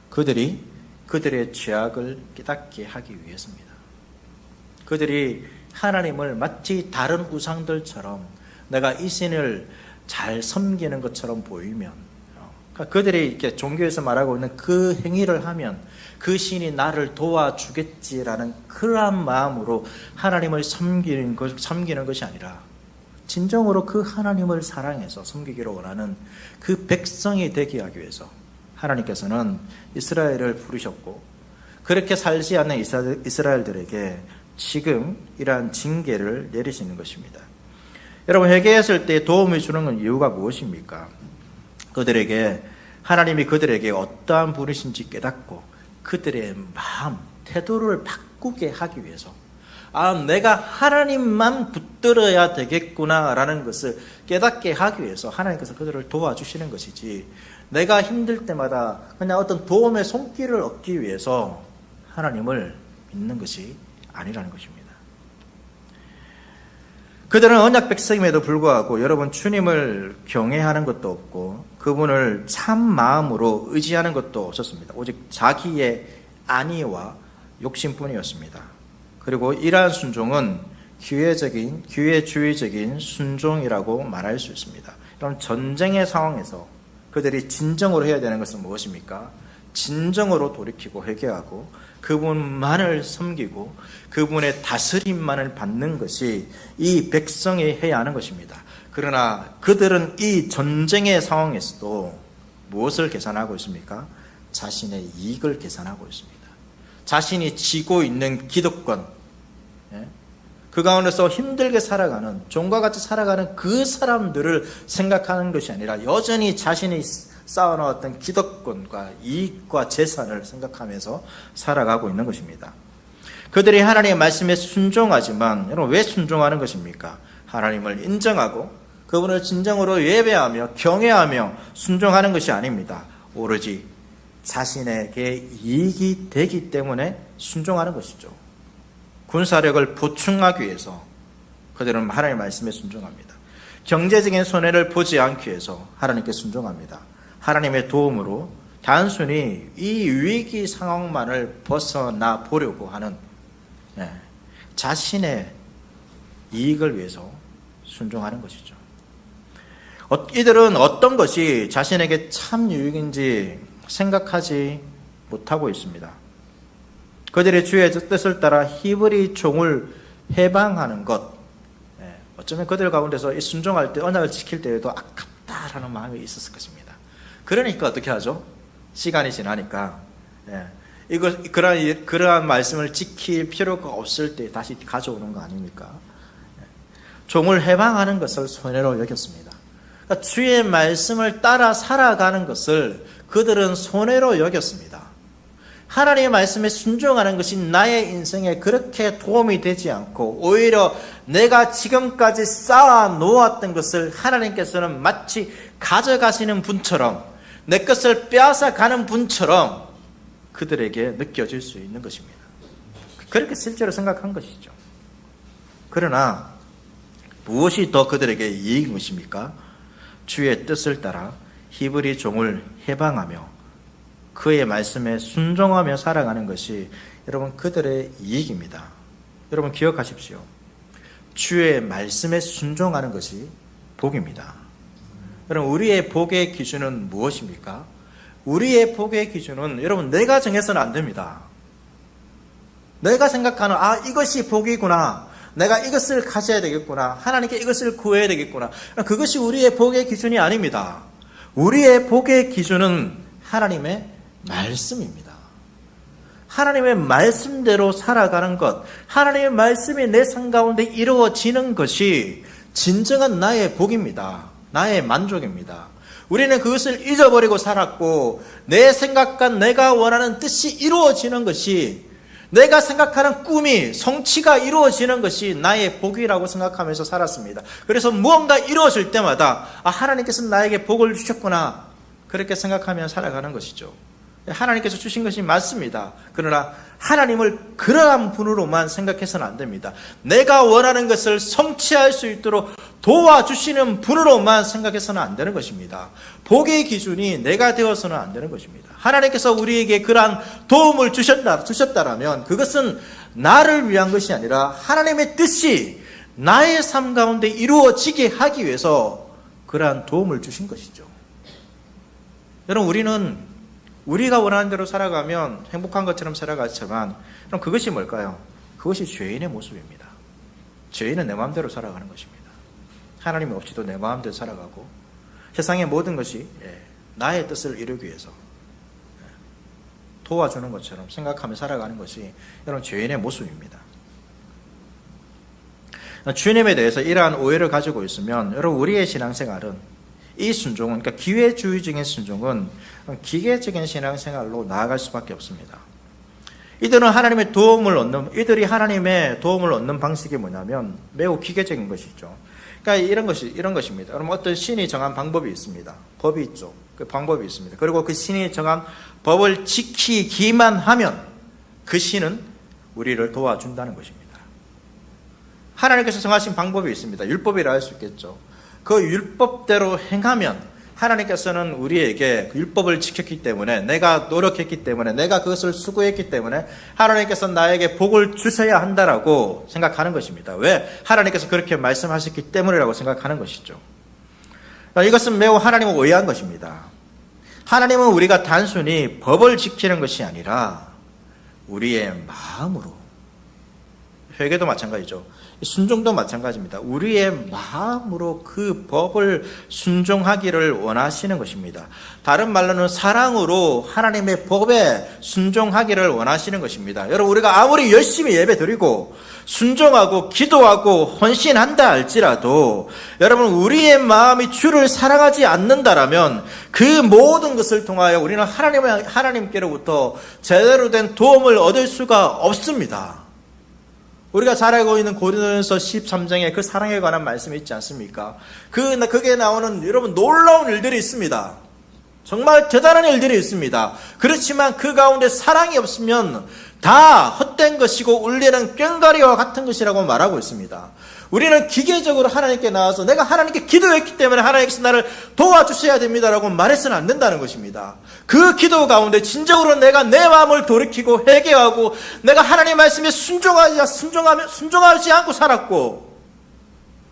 그들의 죄악을 깨닫게 하기 위해서입니다. 그들이 하나님을 마치 다른 우상들처럼 내가 이 신을 잘 섬기는 것처럼 보이면 그들이 이렇게 종교에서 말하고 있는 그 행위를 하면 그 신이 나를 도와주겠지라는 그러한 마음으로 하나님을 섬기는 것이 아니라 진정으로 그 하나님을 사랑해서 섬기기를 원하는 그 백성이 되게 하기 위해서 하나님께서는 이스라엘을 부르셨고, 그렇게 살지 않는 이스라엘들에게 지금 이러한 징계를 내리시는 것입니다. 여러분, 회개했을 때 도움을 주는 건 이유가 무엇입니까? 그들에게 하나님이 그들에게 어떠한 분이신지 깨닫고 그들의 마음, 태도를 바꾸게 하기 위해서, 내가 하나님만 붙들어야 되겠구나라는 것을 깨닫게 하기 위해서 하나님께서 그들을 도와주시는 것이지, 내가 힘들 때마다 그냥 어떤 도움의 손길을 얻기 위해서 하나님을 믿는 것이 아니라는 것입니다. 그들은 언약 백성임에도 불구하고 여러분, 주님을 경외하는 것도 없고 그분을 참 마음으로 의지하는 것도 없었습니다. 오직 자기의 안위와 욕심뿐이었습니다. 그리고 이러한 순종은 기회주의적인 순종이라고 말할 수 있습니다. 그럼 전쟁의 상황에서 그들이 진정으로 해야 되는 것은 무엇입니까? 진정으로 돌이키고 회개하고 그분만을 섬기고 그분의 다스림만을 받는 것이 이 백성이 해야 하는 것입니다. 그러나 그들은 이 전쟁의 상황에서도 무엇을 계산하고 있습니까? 자신의 이익을 계산하고 있습니다. 자신이 쥐고 있는 기득권, 그 가운데서 힘들게 살아가는, 종과 같이 살아가는 그 사람들을 생각하는 것이 아니라 여전히 자신이 쌓아놓았던 기득권과 이익과 재산을 생각하면서 살아가고 있는 것입니다. 그들이 하나님의 말씀에 순종하지만, 여러분, 왜 순종하는 것입니까? 하나님을 인정하고 그분을 진정으로 예배하며 경외하며 순종하는 것이 아닙니다. 오로지 자신에게 이익이 되기 때문에 순종하는 것이죠. 군사력을 보충하기 위해서 그들은 하나님의 말씀에 순종합니다. 경제적인 손해를 보지 않기 위해서 하나님께 순종합니다. 하나님의 도움으로 단순히 이 위기 상황만을 벗어나 보려고 하는 자신의 이익을 위해서 순종하는 것이죠. 이들은 어떤 것이 자신에게 참 유익인지 생각하지 못하고 있습니다. 그들의 주의 뜻을 따라 히브리 종을 해방하는 것, 어쩌면 그들 가운데서 이 순종할 때, 언약을 지킬 때에도 아깝다라는 마음이 있었을 것입니다. 그러니까 어떻게 하죠? 시간이 지나니까 그러한 말씀을 지킬 필요가 없을 때 다시 가져오는 거 아닙니까? 종을 해방하는 것을 손해로 여겼습니다. 그러니까 주의 말씀을 따라 살아가는 것을 그들은 손해로 여겼습니다. 하나님의 말씀에 순종하는 것이 나의 인생에 그렇게 도움이 되지 않고 오히려 내가 지금까지 쌓아 놓았던 것을 하나님께서는 마치 가져가시는 분처럼, 내 것을 빼앗아 가는 분처럼 그들에게 느껴질 수 있는 것입니다. 그렇게 실제로 생각한 것이죠. 그러나 무엇이 더 그들에게 이익인 것입니까? 주의 뜻을 따라 히브리 종을 해방하며 그의 말씀에 순종하며 살아가는 것이 여러분 그들의 이익입니다. 여러분 기억하십시오. 주의 말씀에 순종하는 것이 복입니다. 여러분, 우리의 복의 기준은 무엇입니까? 우리의 복의 기준은 여러분 내가 정해서는 안 됩니다. 내가 생각하는 이것이 복이구나, 내가 이것을 가져야 되겠구나, 하나님께 이것을 구해야 되겠구나, 그것이 우리의 복의 기준이 아닙니다. 우리의 복의 기준은 하나님의 말씀입니다. 하나님의 말씀대로 살아가는 것, 하나님의 말씀이 내 삶 가운데 이루어지는 것이 진정한 나의 복입니다. 나의 만족입니다. 우리는 그것을 잊어버리고 살았고, 내 생각과 내가 원하는 뜻이 이루어지는 것이, 내가 생각하는 꿈이 성취가 이루어지는 것이 나의 복이라고 생각하면서 살았습니다. 그래서 무언가 이루어질 때마다 하나님께서 나에게 복을 주셨구나, 그렇게 생각하며 살아가는 것이죠. 하나님께서 주신 것이 맞습니다. 그러나 하나님을 그러한 분으로만 생각해서는 안 됩니다. 내가 원하는 것을 성취할 수 있도록 도와주시는 분으로만 생각해서는 안 되는 것입니다. 복의 기준이 내가 되어서는 안 되는 것입니다. 하나님께서 우리에게 그러한 도움을 주셨다라면 그것은 나를 위한 것이 아니라 하나님의 뜻이 나의 삶 가운데 이루어지게 하기 위해서 그러한 도움을 주신 것이죠. 여러분, 우리가 원하는 대로 살아가면 행복한 것처럼 살아가지만, 그럼 그것이 뭘까요? 그것이 죄인의 모습입니다. 죄인은 내 마음대로 살아가는 것입니다. 하나님이 없이도 내 마음대로 살아가고, 세상의 모든 것이 나의 뜻을 이루기 위해서 도와주는 것처럼 생각하며 살아가는 것이 여러분 죄인의 모습입니다. 주님에 대해서 이러한 오해를 가지고 있으면 여러분 우리의 신앙생활은 이 순종은, 그러니까 기회주의적인 순종은 기계적인 신앙생활로 나아갈 수밖에 없습니다. 이들이 하나님의 도움을 얻는 방식이 뭐냐면 매우 기계적인 것이죠. 그러니까 이런 것입니다. 여러분, 어떤 신이 정한 방법이 있습니다. 법이 있죠. 그 방법이 있습니다. 그리고 그 신이 정한 법을 지키기만 하면 그 신은 우리를 도와준다는 것입니다. 하나님께서 정하신 방법이 있습니다. 율법이라 할 수 있겠죠. 그 율법대로 행하면 하나님께서는 우리에게 율법을 지켰기 때문에, 내가 노력했기 때문에, 내가 그것을 수고했기 때문에 하나님께서 나에게 복을 주셔야 한다라고 생각하는 것입니다. 왜? 하나님께서 그렇게 말씀하셨기 때문이라고 생각하는 것이죠. 이것은 매우 하나님을 오해한 것입니다. 하나님은 우리가 단순히 법을 지키는 것이 아니라 우리의 마음으로, 회개도 마찬가지죠. 순종도 마찬가지입니다. 우리의 마음으로 그 법을 순종하기를 원하시는 것입니다. 다른 말로는 사랑으로 하나님의 법에 순종하기를 원하시는 것입니다. 여러분, 우리가 아무리 열심히 예배드리고 순종하고 기도하고 헌신한다 할지라도 여러분, 우리의 마음이 주를 사랑하지 않는다라면 그 모든 것을 통하여 우리는 하나님께로부터 제대로 된 도움을 얻을 수가 없습니다. 우리가 잘 알고 있는 고린도전서 13장에 그 사랑에 관한 말씀이 있지 않습니까? 그게 나오는 여러분 놀라운 일들이 있습니다. 정말 대단한 일들이 있습니다. 그렇지만 그 가운데 사랑이 없으면 다 헛된 것이고 울리는 꽹과리와 같은 것이라고 말하고 있습니다. 우리는 기계적으로 하나님께 나와서 내가 하나님께 기도했기 때문에 하나님께서 나를 도와주셔야 됩니다라고 말해서는 안 된다는 것입니다. 그 기도 가운데 진정으로 내가 내 마음을 돌이키고 회개하고 내가 하나님의 말씀에 순종하지 않고 살았고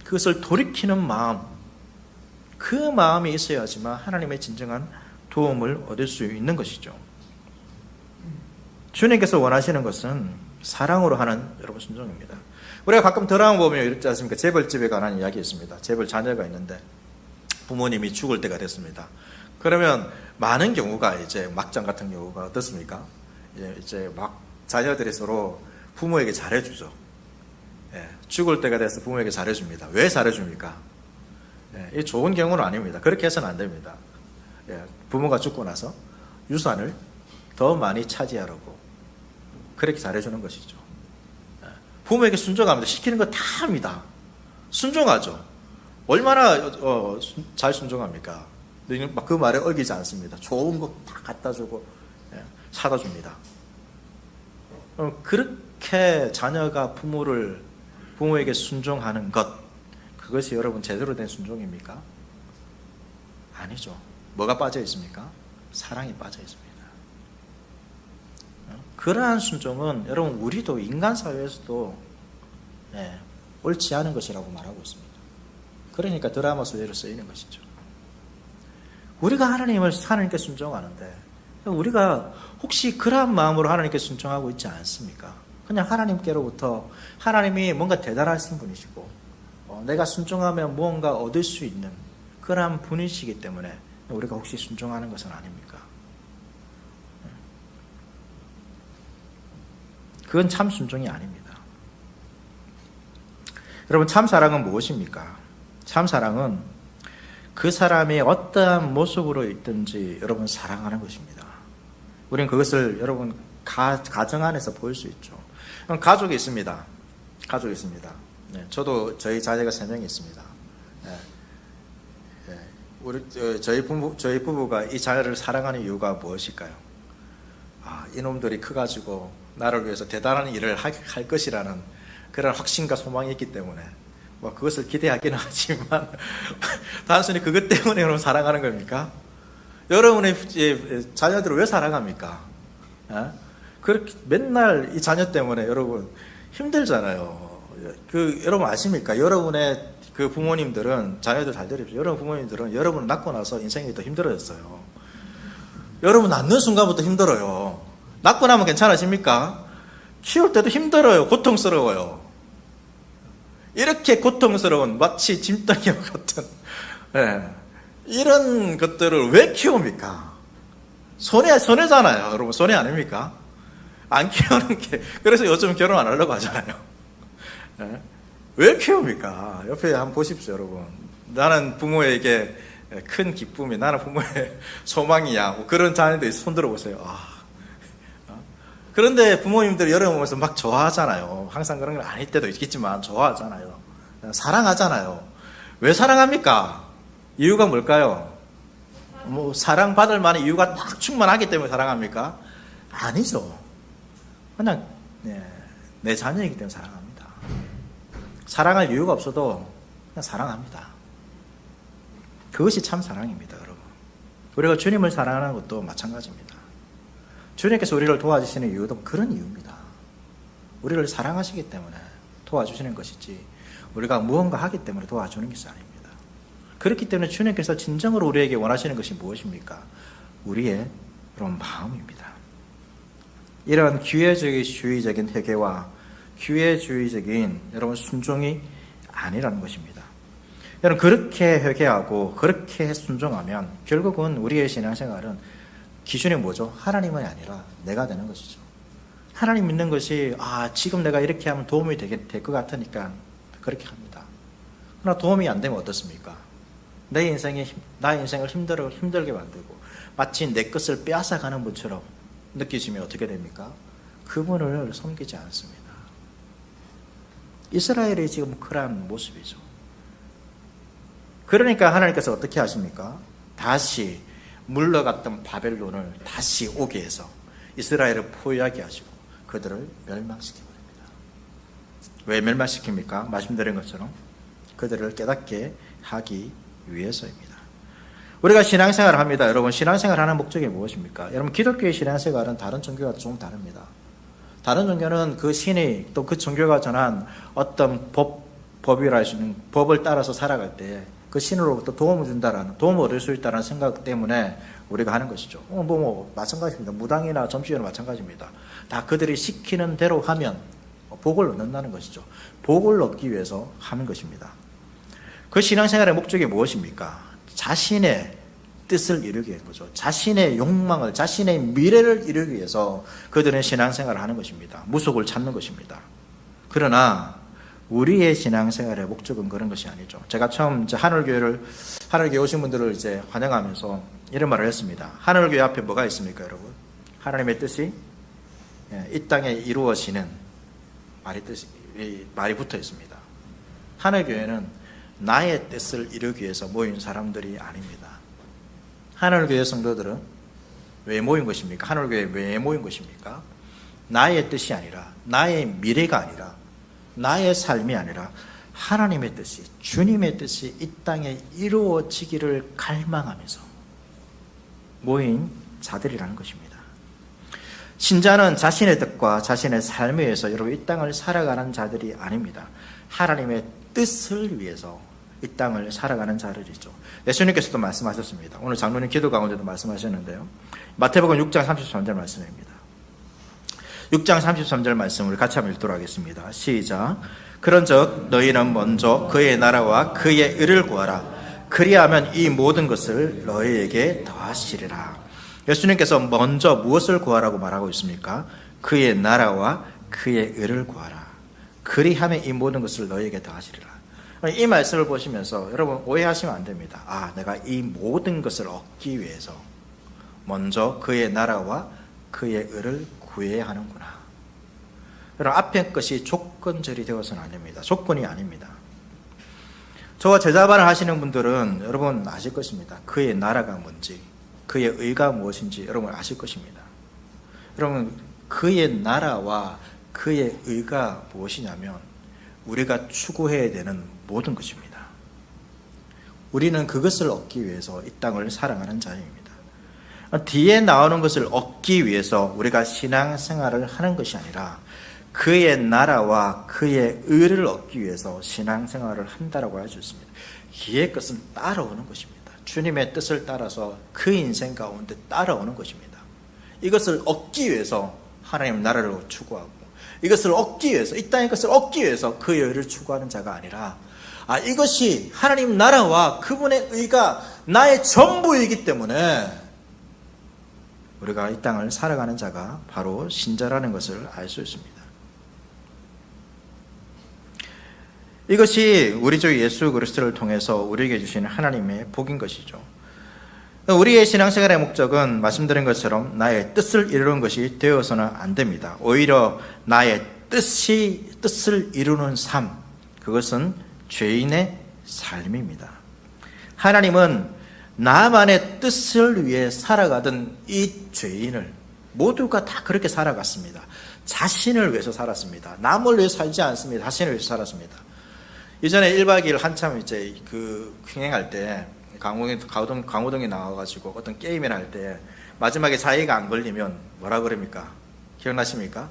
그것을 돌이키는 마음, 그 마음이 있어야지만 하나님의 진정한 도움을 얻을 수 있는 것이죠. 주님께서 원하시는 것은 사랑으로 하는 여러분 순종입니다. 우리가 가끔 드라마 보면 이렇지 않습니까? 재벌집에 관한 이야기 있습니다. 재벌 자녀가 있는데 부모님이 죽을 때가 됐습니다. 그러면 많은 경우가 이제 막장 같은 경우가 어떻습니까? 이제 막 자녀들이 서로 부모에게 잘해주죠. 죽을 때가 돼서 부모에게 잘해줍니다. 왜 잘해줍니까? 이 좋은 경우는 아닙니다. 그렇게 해서는 안 됩니다. 부모가 죽고 나서 유산을 더 많이 차지하라고 그렇게 잘해주는 것이죠. 부모에게 순종합니다. 시키는 거 다 합니다. 순종하죠. 얼마나 잘 순종합니까? 그 말에 어기지 않습니다. 좋은 거 다 갖다 주고 사다 줍니다. 그렇게 자녀가 부모에게 순종하는 것, 그것이 여러분 제대로 된 순종입니까? 아니죠. 뭐가 빠져 있습니까? 사랑이 빠져 있습니다. 그러한 순종은 여러분 우리도 인간 사회에서도 옳지 않은 것이라고 말하고 있습니다. 그러니까 드라마 소재로 쓰이는 것이죠. 우리가 하나님께 순종하는데 우리가 혹시 그러한 마음으로 하나님께 순종하고 있지 않습니까? 그냥 하나님께로부터 하나님이 뭔가 대단하신 분이시고 내가 순종하면 무언가 얻을 수 있는 그러한 분이시기 때문에 우리가 혹시 순종하는 것은 아닙니까? 그건 참 순종이 아닙니다. 여러분, 참 사랑은 무엇입니까? 참 사랑은 그 사람이 어떠한 모습으로 있든지 여러분 사랑하는 것입니다. 우리는 그것을 여러분 가정 안에서 볼 수 있죠. 가족이 있습니다. 저도 저희 자녀가 3명이 있습니다. 저희 부부가 이 자녀를 사랑하는 이유가 무엇일까요? 이놈들이 커가지고 나를 위해서 대단한 일을 할 것이라는 그런 확신과 소망이 있기 때문에 그것을 기대하기는 하지만 단순히 그것 때문에 여러분 사랑하는 겁니까? 여러분의 자녀들을 왜 사랑합니까? 그렇게 맨날 이 자녀 때문에 여러분 힘들잖아요. 여러분 아십니까? 여러분의 그 부모님들은 자녀들 잘 들으십시오. 여러분 부모님들은 여러분을 낳고 나서 인생이 더 힘들어졌어요. 여러분 낳는 순간부터 힘들어요. 낳고 나면 괜찮아집니까? 키울 때도 힘들어요. 고통스러워요. 이렇게 고통스러운 마치 짐덩이와 같은 이런 것들을 왜 키웁니까? 손해잖아요. 여러분 손해 아닙니까? 안 키우는 게 그래서 요즘 결혼 안 하려고 하잖아요. 왜 키웁니까? 옆에 한번 보십시오, 여러분. 나는 부모에게 큰 기쁨이, 나는 부모의 소망이야. 뭐 그런 자녀들 손 들어보세요. 그런데 부모님들이 여러분 보면서 막 좋아하잖아요. 항상 그런 건 아닐 때도 있겠지만 좋아하잖아요. 사랑하잖아요. 왜 사랑합니까? 이유가 뭘까요? 뭐 사랑받을 만한 이유가 딱 충분하기 때문에 사랑합니까? 아니죠. 그냥 내 자녀이기 때문에 사랑합니다. 사랑할 이유가 없어도 그냥 사랑합니다. 그것이 참 사랑입니다, 여러분. 우리가 주님을 사랑하는 것도 마찬가지입니다. 주님께서 우리를 도와주시는 이유도 그런 이유입니다. 우리를 사랑하시기 때문에 도와주시는 것이지 우리가 무언가 하기 때문에 도와주는 것이 아닙니다. 그렇기 때문에 주님께서 진정으로 우리에게 원하시는 것이 무엇입니까? 우리의 그런 마음입니다. 이런 기회주의적인 회개와 기회주의적인 여러분 순종이 아니라는 것입니다. 여러분 그렇게 회개하고 그렇게 순종하면 결국은 우리의 신앙생활은 기준이 뭐죠? 하나님이 아니라 내가 되는 것이죠. 하나님 믿는 것이 지금 내가 이렇게 하면 도움이 될 것 같으니까 그렇게 합니다. 그러나 도움이 안 되면 어떻습니까? 나의 인생을 힘들게 만들고 마치 내 것을 빼앗아가는 분처럼 느끼시면 어떻게 됩니까? 그분을 섬기지 않습니다. 이스라엘이 지금 그러한 모습이죠. 그러니까 하나님께서 어떻게 하십니까? 다시 물러갔던 바벨론을 다시 오게 해서 이스라엘을 포위하게 하시고 그들을 멸망시켜버립니다. 왜 멸망시킵니까? 말씀드린 것처럼 그들을 깨닫게 하기 위해서입니다. 우리가 신앙생활을 합니다. 여러분 신앙생활을 하는 목적이 무엇입니까? 여러분 기독교의 신앙생활은 다른 종교와 좀 다릅니다. 다른 종교는 그 신이 또 그 종교가 전한 어떤 법이라 할 수 있는 법을 따라서 살아갈 때 그 신으로부터 도움을 준다라는, 도움을 얻을 수 있다는 생각 때문에 우리가 하는 것이죠. 마찬가지입니다. 무당이나 점주회는 마찬가지입니다. 다 그들이 시키는 대로 하면 복을 얻는다는 것이죠. 복을 얻기 위해서 하는 것입니다. 그 신앙생활의 목적이 무엇입니까? 자신의 뜻을 이루기 위한 거죠. 자신의 욕망을, 자신의 미래를 이루기 위해서 그들은 신앙생활을 하는 것입니다. 무속을 찾는 것입니다. 그러나 우리의 신앙생활의 목적은 그런 것이 아니죠. 제가 처음 하늘교회 오신 분들을 환영하면서 이런 말을 했습니다. 하늘교회 앞에 뭐가 있습니까, 여러분? 하나님의 뜻이 이 땅에 이루어지는 말이 붙어 있습니다. 하늘교회는 나의 뜻을 이루기 위해서 모인 사람들이 아닙니다. 하늘교회 성도들은 왜 모인 것입니까? 하늘교회 왜 모인 것입니까? 나의 뜻이 아니라, 나의 미래가 아니라, 나의 삶이 아니라 하나님의 뜻이, 주님의 뜻이 이 땅에 이루어지기를 갈망하면서 모인 자들이라는 것입니다. 신자는 자신의 뜻과 자신의 삶에 의해서 여러분 이 땅을 살아가는 자들이 아닙니다. 하나님의 뜻을 위해서 이 땅을 살아가는 자들이죠. 예수님께서도 말씀하셨습니다. 오늘 장로님 기도 가운데도 말씀하셨는데요. 마태복음 6장 33절 말씀입니다. 6장 33절 말씀을 같이 한번 읽도록 하겠습니다. 시작. 그런즉 너희는 먼저 그의 나라와 그의 의를 구하라. 그리하면 이 모든 것을 너희에게 더하시리라. 예수님께서 먼저 무엇을 구하라고 말하고 있습니까? 그의 나라와 그의 의를 구하라. 그리하면 이 모든 것을 너희에게 더하시리라. 이 말씀을 보시면서 여러분 오해하시면 안 됩니다. 내가 이 모든 것을 얻기 위해서 먼저 그의 나라와 그의 의를 구해야 하는구나. 여러분 앞에 것이 조건절이 되어서는 안 됩니다. 조건이 아닙니다. 저와 제자반을 하시는 분들은 여러분 아실 것입니다. 그의 나라가 뭔지, 그의 의가 무엇인지 여러분 아실 것입니다. 여러분 그의 나라와 그의 의가 무엇이냐면 우리가 추구해야 되는 모든 것입니다. 우리는 그것을 얻기 위해서 이 땅을 살아가는 자입니다. 뒤에 나오는 것을 얻기 위해서 우리가 신앙생활을 하는 것이 아니라 그의 나라와 그의 의를 얻기 위해서 신앙생활을 한다라고 할 수 있습니다. 뒤에 것은 따라오는 것입니다. 주님의 뜻을 따라서 그 인생 가운데 따라오는 것입니다. 이것을 얻기 위해서 하나님 나라를 추구하고, 이것을 얻기 위해서, 이 땅의 것을 얻기 위해서 그 의를 추구하는 자가 아니라, 이것이 하나님 나라와 그분의 의가 나의 전부이기 때문에 우리가 이 땅을 살아가는 자가 바로 신자라는 것을 알 수 있습니다. 이것이 우리 주 예수 그리스도를 통해서 우리에게 주시는 하나님의 복인 것이죠. 우리의 신앙생활의 목적은 말씀드린 것처럼 나의 뜻을 이루는 것이 되어서는 안 됩니다. 오히려 나의 뜻을 이루는 삶, 그것은 죄인의 삶입니다. 하나님은 나만의 뜻을 위해 살아가던 이 죄인을, 모두가 다 그렇게 살아갔습니다. 자신을 위해서 살았습니다. 남을 위해 살지 않습니다. 자신을 위해서 살았습니다. 이전에 1박 2일 한참 이제 흥행할 때 강호동이 나와가지고 어떤 게임을 할 때 마지막에 자기가 안 걸리면 뭐라 그럽니까? 기억나십니까?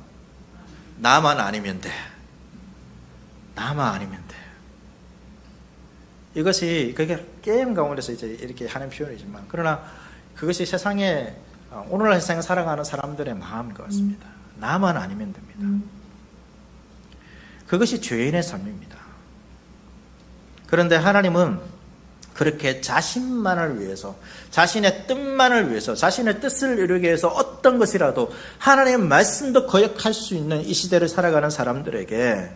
나만 아니면 돼. 나만 아니면 돼. 이것이 그게 게임 가운데서 이제 이렇게 하는 표현이지만, 그러나 그것이 세상에, 오늘날 세상에 살아가는 사람들의 마음인 것 같습니다. 나만 아니면 됩니다. 그것이 죄인의 삶입니다. 그런데 하나님은 그렇게 자신만을 위해서, 자신의 뜻만을 위해서, 자신의 뜻을 이루기 위해서 어떤 것이라도 하나님의 말씀도 거역할 수 있는 이 시대를 살아가는 사람들을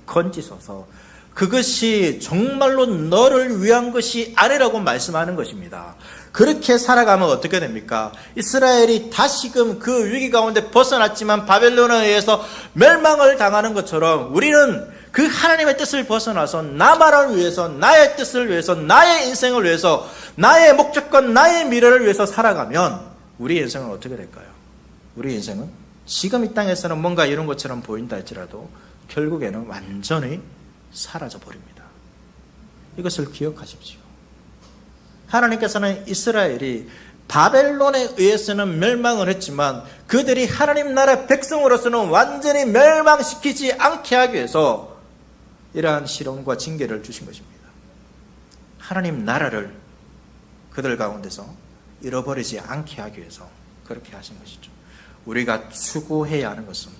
건지소서, 그것이 정말로 너를 위한 것이 아니라고 말씀하는 것입니다. 그렇게 살아가면 어떻게 됩니까? 이스라엘이 다시금 그 위기 가운데 벗어났지만 바벨론에 의해서 멸망을 당하는 것처럼 우리는 그 하나님의 뜻을 벗어나서 나만을 위해서, 나의 뜻을 위해서, 나의 인생을 위해서, 나의 목적과 나의 미래를 위해서 살아가면 우리의 인생은 어떻게 될까요? 우리의 인생은 지금 이 땅에서는 뭔가 이런 것처럼 보인다 할지라도 결국에는 완전히 사라져 버립니다. 이것을 기억하십시오. 하나님께서는 이스라엘이 바벨론에 의해서는 멸망을 했지만 그들이 하나님 나라 백성으로서는 완전히 멸망시키지 않게 하기 위해서 이러한 시련과 징계를 주신 것입니다. 하나님 나라를 그들 가운데서 잃어버리지 않게 하기 위해서 그렇게 하신 것이죠. 우리가 추구해야 하는 것은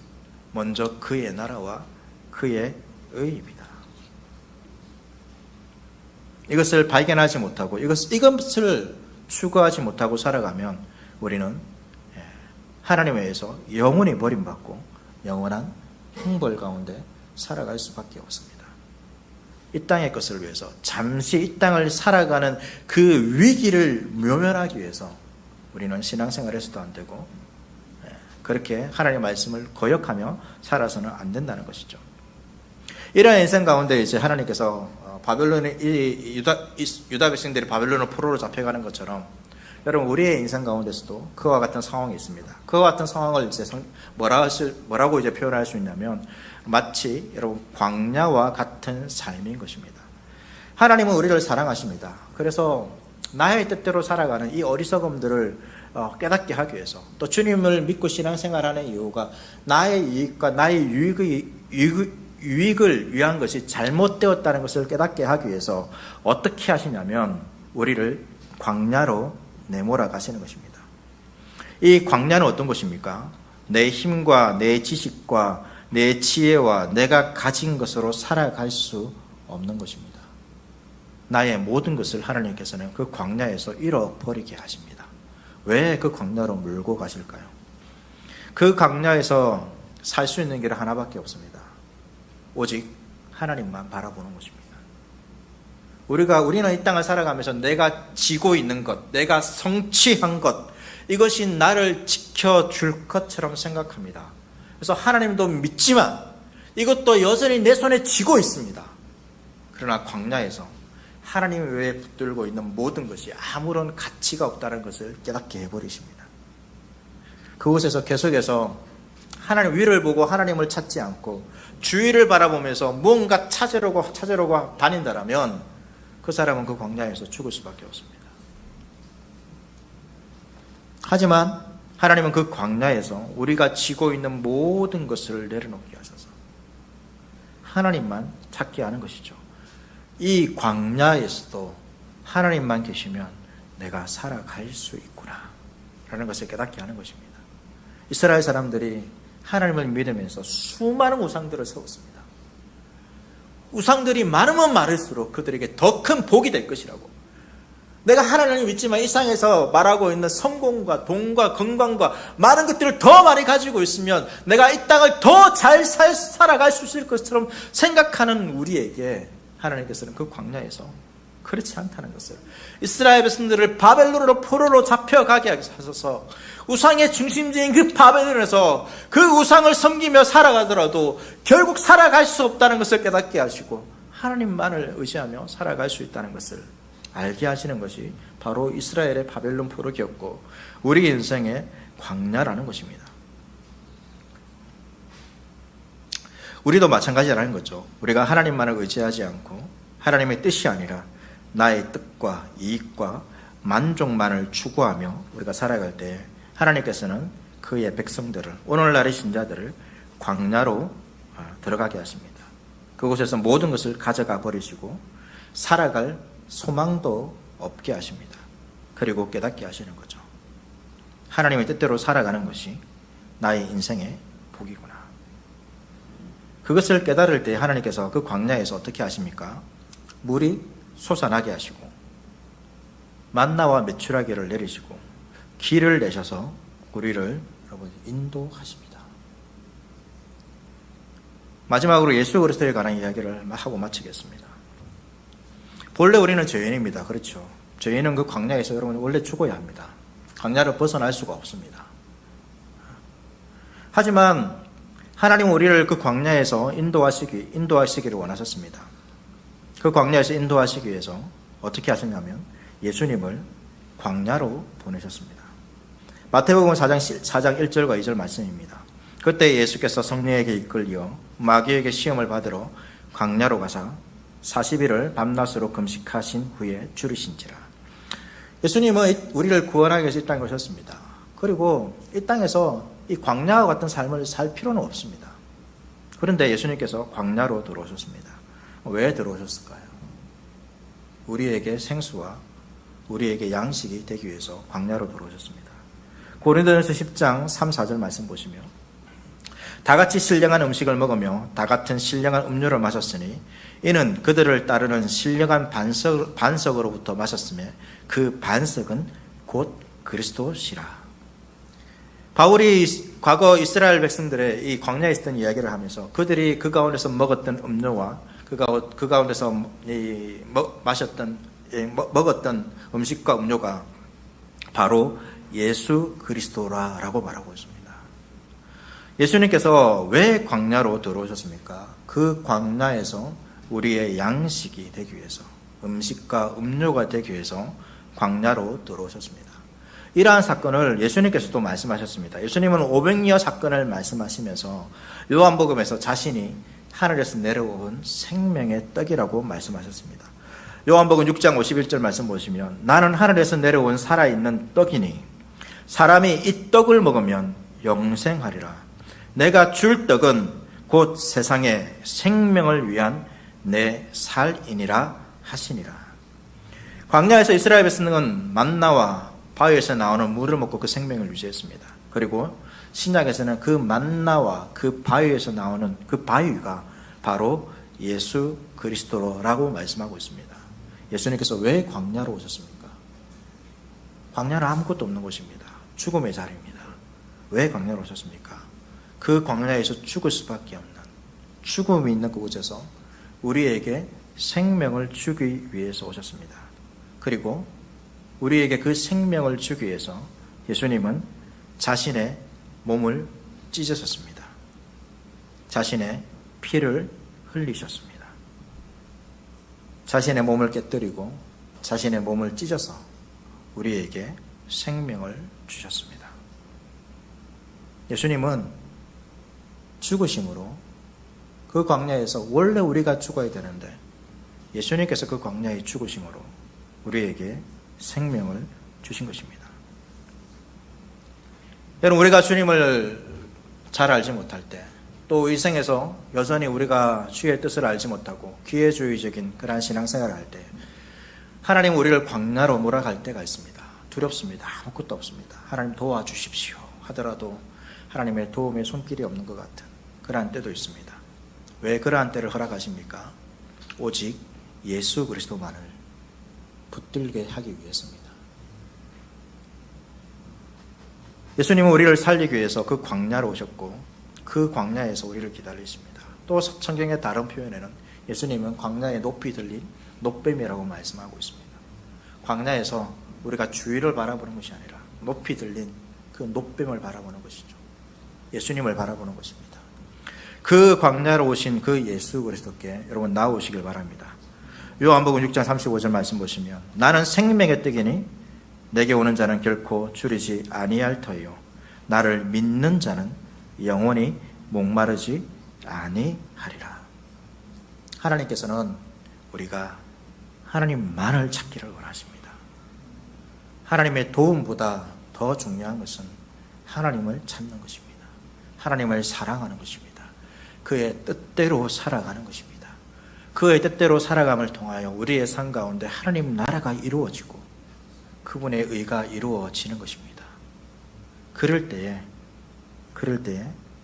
먼저 그의 나라와 그의 의입니다. 이것을 발견하지 못하고 이것을 추구하지 못하고 살아가면 우리는 하나님에 의해서 영원히 버림받고 영원한 형벌 가운데 살아갈 수밖에 없습니다. 이 땅의 것을 위해서 잠시 이 땅을 살아가는 그 위기를 모면하기 위해서 우리는 신앙생활에서도 안 되고 그렇게 하나님의 말씀을 거역하며 살아서는 안 된다는 것이죠. 이러한 인생 가운데 이제 하나님께서 바벨론의 유다 백성들이 바벨론의 포로로 잡혀가는 것처럼 여러분 우리의 인생 가운데서도 그와 같은 상황이 있습니다. 그와 같은 상황을 이제 뭐라고 이제 표현할 수 있냐면 마치 여러분 광야와 같은 삶인 것입니다. 하나님은 우리를 사랑하십니다. 그래서 나의 뜻대로 살아가는 이 어리석음들을 깨닫게 하기 위해서 또 주님을 믿고 신앙생활하는 이유가 나의 이익과 나의 유익을 위한 것이 잘못되었다는 것을 깨닫게 하기 위해서 어떻게 하시냐면 우리를 광야로 내몰아 가시는 것입니다. 이 광야는 어떤 것입니까? 내 힘과 내 지식과 내 지혜와 내가 가진 것으로 살아갈 수 없는 것입니다. 나의 모든 것을 하나님께서는 그 광야에서 잃어버리게 하십니다. 왜 그 광야로 몰고 가실까요? 그 광야에서 살 수 있는 길은 하나밖에 없습니다. 오직 하나님만 바라보는 것입니다. 우리는 이 땅을 살아가면서 내가 지고 있는 것, 내가 성취한 것, 이것이 나를 지켜줄 것처럼 생각합니다. 그래서 하나님도 믿지만 이것도 여전히 내 손에 쥐고 있습니다. 그러나 광야에서 하나님 외에 붙들고 있는 모든 것이 아무런 가치가 없다는 것을 깨닫게 해버리십니다. 그곳에서 계속해서 하나님 위를 보고 하나님을 찾지 않고 주위를 바라보면서 뭔가 찾으려고 다닌다라면 그 사람은 그 광야에서 죽을 수밖에 없습니다. 하지만 하나님은 그 광야에서 우리가 지고 있는 모든 것을 내려놓게 하셔서 하나님만 찾게 하는 것이죠. 이 광야에서도 하나님만 계시면 내가 살아갈 수 있구나 라는 것을 깨닫게 하는 것입니다. 이스라엘 사람들이 하나님을 믿으면서 수많은 우상들을 세웠습니다. 우상들이 많으면 많을수록 그들에게 더 큰 복이 될 것이라고. 내가 하나님을 믿지만 이 세상에서 말하고 있는 성공과 돈과 건강과 많은 것들을 더 많이 가지고 있으면 내가 이 땅을 더 잘 살아갈 수 있을 것처럼 생각하는 우리에게 하나님께서는 그 광야에서 그렇지 않다는 것을, 이스라엘 백성들을 바벨론으로 포로로 잡혀가게 하셔서 우상의 중심지인 그 바벨론에서 그 우상을 섬기며 살아가더라도 결국 살아갈 수 없다는 것을 깨닫게 하시고 하나님만을 의지하며 살아갈 수 있다는 것을 알게 하시는 것이 바로 이스라엘의 바벨론 포로기였고 우리 인생의 광야라는 것입니다. 우리도 마찬가지라는 거죠. 우리가 하나님만을 의지하지 않고 하나님의 뜻이 아니라 나의 뜻과 이익과 만족만을 추구하며 우리가 살아갈 때 하나님께서는 그의 백성들을, 오늘날의 신자들을 광야로 들어가게 하십니다. 그곳에서 모든 것을 가져가 버리시고 살아갈 소망도 없게 하십니다. 그리고 깨닫게 하시는 거죠. 하나님의 뜻대로 살아가는 것이 나의 인생의 복이구나. 그것을 깨달을 때 하나님께서 그 광야에서 어떻게 하십니까? 물이 솟아나게 하시고 만나와 메추라기를 내리시고 길을 내셔서 우리를 여러분 인도하십니다. 마지막으로 예수 그리스도에 관한 이야기를 하고 마치겠습니다. 본래 우리는 죄인입니다. 그렇죠? 죄인은 그 광야에서 여러분 원래 죽어야 합니다. 광야를 벗어날 수가 없습니다. 하지만 하나님은 우리를 그 광야에서 인도하시기를 원하셨습니다. 그 광야에서 인도하시기 위해서 어떻게 하셨냐면 예수님을 광야로 보내셨습니다. 마태복음 4장 1절과 2절 말씀입니다. 그때 예수께서 성령에게 이끌려 마귀에게 시험을 받으러 광야로 가사 40일을 밤낮으로 금식하신 후에 줄이신지라. 예수님은 우리를 구원하기 위해서 이 땅에 오셨습니다. 그리고 이 땅에서 이 광야와 같은 삶을 살 필요는 없습니다. 그런데 예수님께서 광야로 들어오셨습니다. 왜 들어오셨을까요? 우리에게 생수와 우리에게 양식이 되기 위해서 광야로 들어오셨습니다. 고린도전서 10장 3, 4절 말씀 보시면 다같이 신령한 음식을 먹으며 다같은 신령한 음료를 마셨으니 이는 그들을 따르는 신령한 반석으로부터 마셨으며 그 반석은 곧 그리스도시라. 바울이 과거 이스라엘 백성들의 이 광야에 있었던 이야기를 하면서 그들이 그 가운데서 먹었던 음료와 그 가운데서 먹었던 음식과 음료가 바로 예수 그리스도라고 말하고 있습니다. 예수님께서 왜 광야로 들어오셨습니까? 그 광야에서 우리의 양식이 되기 위해서, 음식과 음료가 되기 위해서 광야로 들어오셨습니다. 이러한 사건을 예수님께서도 말씀하셨습니다. 예수님은 500여 사건을 말씀하시면서 요한복음에서 자신이 하늘에서 내려온 생명의 떡이라고 말씀하셨습니다. 요한복음 6장 51절 말씀 보시면 나는 하늘에서 내려온 살아있는 떡이니 사람이 이 떡을 먹으면 영생하리라. 내가 줄 떡은 곧 세상의 생명을 위한 내 살이니라 하시니라. 광야에서 이스라엘 백성은 만나와 바위에서 나오는 물을 먹고 그 생명을 유지했습니다. 그리고 신약에서는 그 만나와 그 바위에서 나오는 그 바위가 바로 예수 그리스도라고 말씀하고 있습니다. 예수님께서 왜 광야로 오셨습니까? 광야는 아무것도 없는 곳입니다. 죽음의 자리입니다. 왜 광야로 오셨습니까? 그 광야에서 죽을 수밖에 없는 죽음이 있는 그곳에서 우리에게 생명을 주기 위해서 오셨습니다. 그리고 우리에게 그 생명을 주기 위해서 예수님은 자신의 몸을 찢으셨습니다. 자신의 피를 흘리셨습니다. 자신의 몸을 깨뜨리고 자신의 몸을 찢어서 우리에게 생명을 주셨습니다. 예수님은 죽으심으로 그 광야에서 원래 우리가 죽어야 되는데 예수님께서 그 광야에 죽으심으로 우리에게 생명을 주신 것입니다. 여러분, 우리가 주님을 잘 알지 못할 때, 또 이 생에서 여전히 우리가 주의 뜻을 알지 못하고 기회주의적인 그러한 신앙생활을 할 때, 하나님 우리를 광야로 몰아갈 때가 있습니다. 두렵습니다. 아무것도 없습니다. 하나님 도와주십시오 하더라도 하나님의 도움의 손길이 없는 것 같은 그러한 때도 있습니다. 왜 그러한 때를 허락하십니까? 오직 예수 그리스도만을 붙들게 하기 위해서입니다. 예수님은 우리를 살리기 위해서 그 광야로 오셨고 그 광야에서 우리를 기다리십니다. 또 성경의 다른 표현에는 예수님은 광야에 높이 들린 높뱀이라고 말씀하고 있습니다. 광야에서 우리가 주위를 바라보는 것이 아니라 높이 들린 그 높뱀을 바라보는 것이죠. 예수님을 바라보는 것입니다. 그 광야로 오신 그 예수 그리스도께 여러분 나오시길 바랍니다. 요한복음 6장 35절 말씀 보시면 나는 생명의 떡이니 내게 오는 자는 결코 줄이지 아니할 터요 나를 믿는 자는 영원히 목마르지 아니하리라. 하나님께서는 우리가 하나님만을 찾기를 원하십니다. 하나님의 도움보다 더 중요한 것은 하나님을 찾는 것입니다. 하나님을 사랑하는 것입니다. 그의 뜻대로 살아가는 것입니다. 그의 뜻대로 살아감을 통하여 우리의 삶 가운데 하나님 나라가 이루어지고 그분의 의가 이루어지는 것입니다. 그럴 때에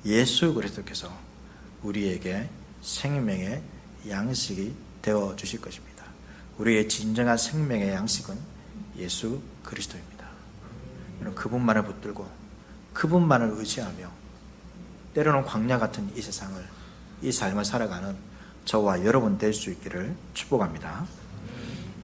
예수 그리스도께서 우리에게 생명의 양식이 되어 주실 것입니다. 우리의 진정한 생명의 양식은 예수 그리스도입니다. 그분만을 붙들고 그분만을 의지하며 때로는 광야 같은 이 세상을 이 삶을 살아가는 저와 여러분 될 수 있기를 축복합니다.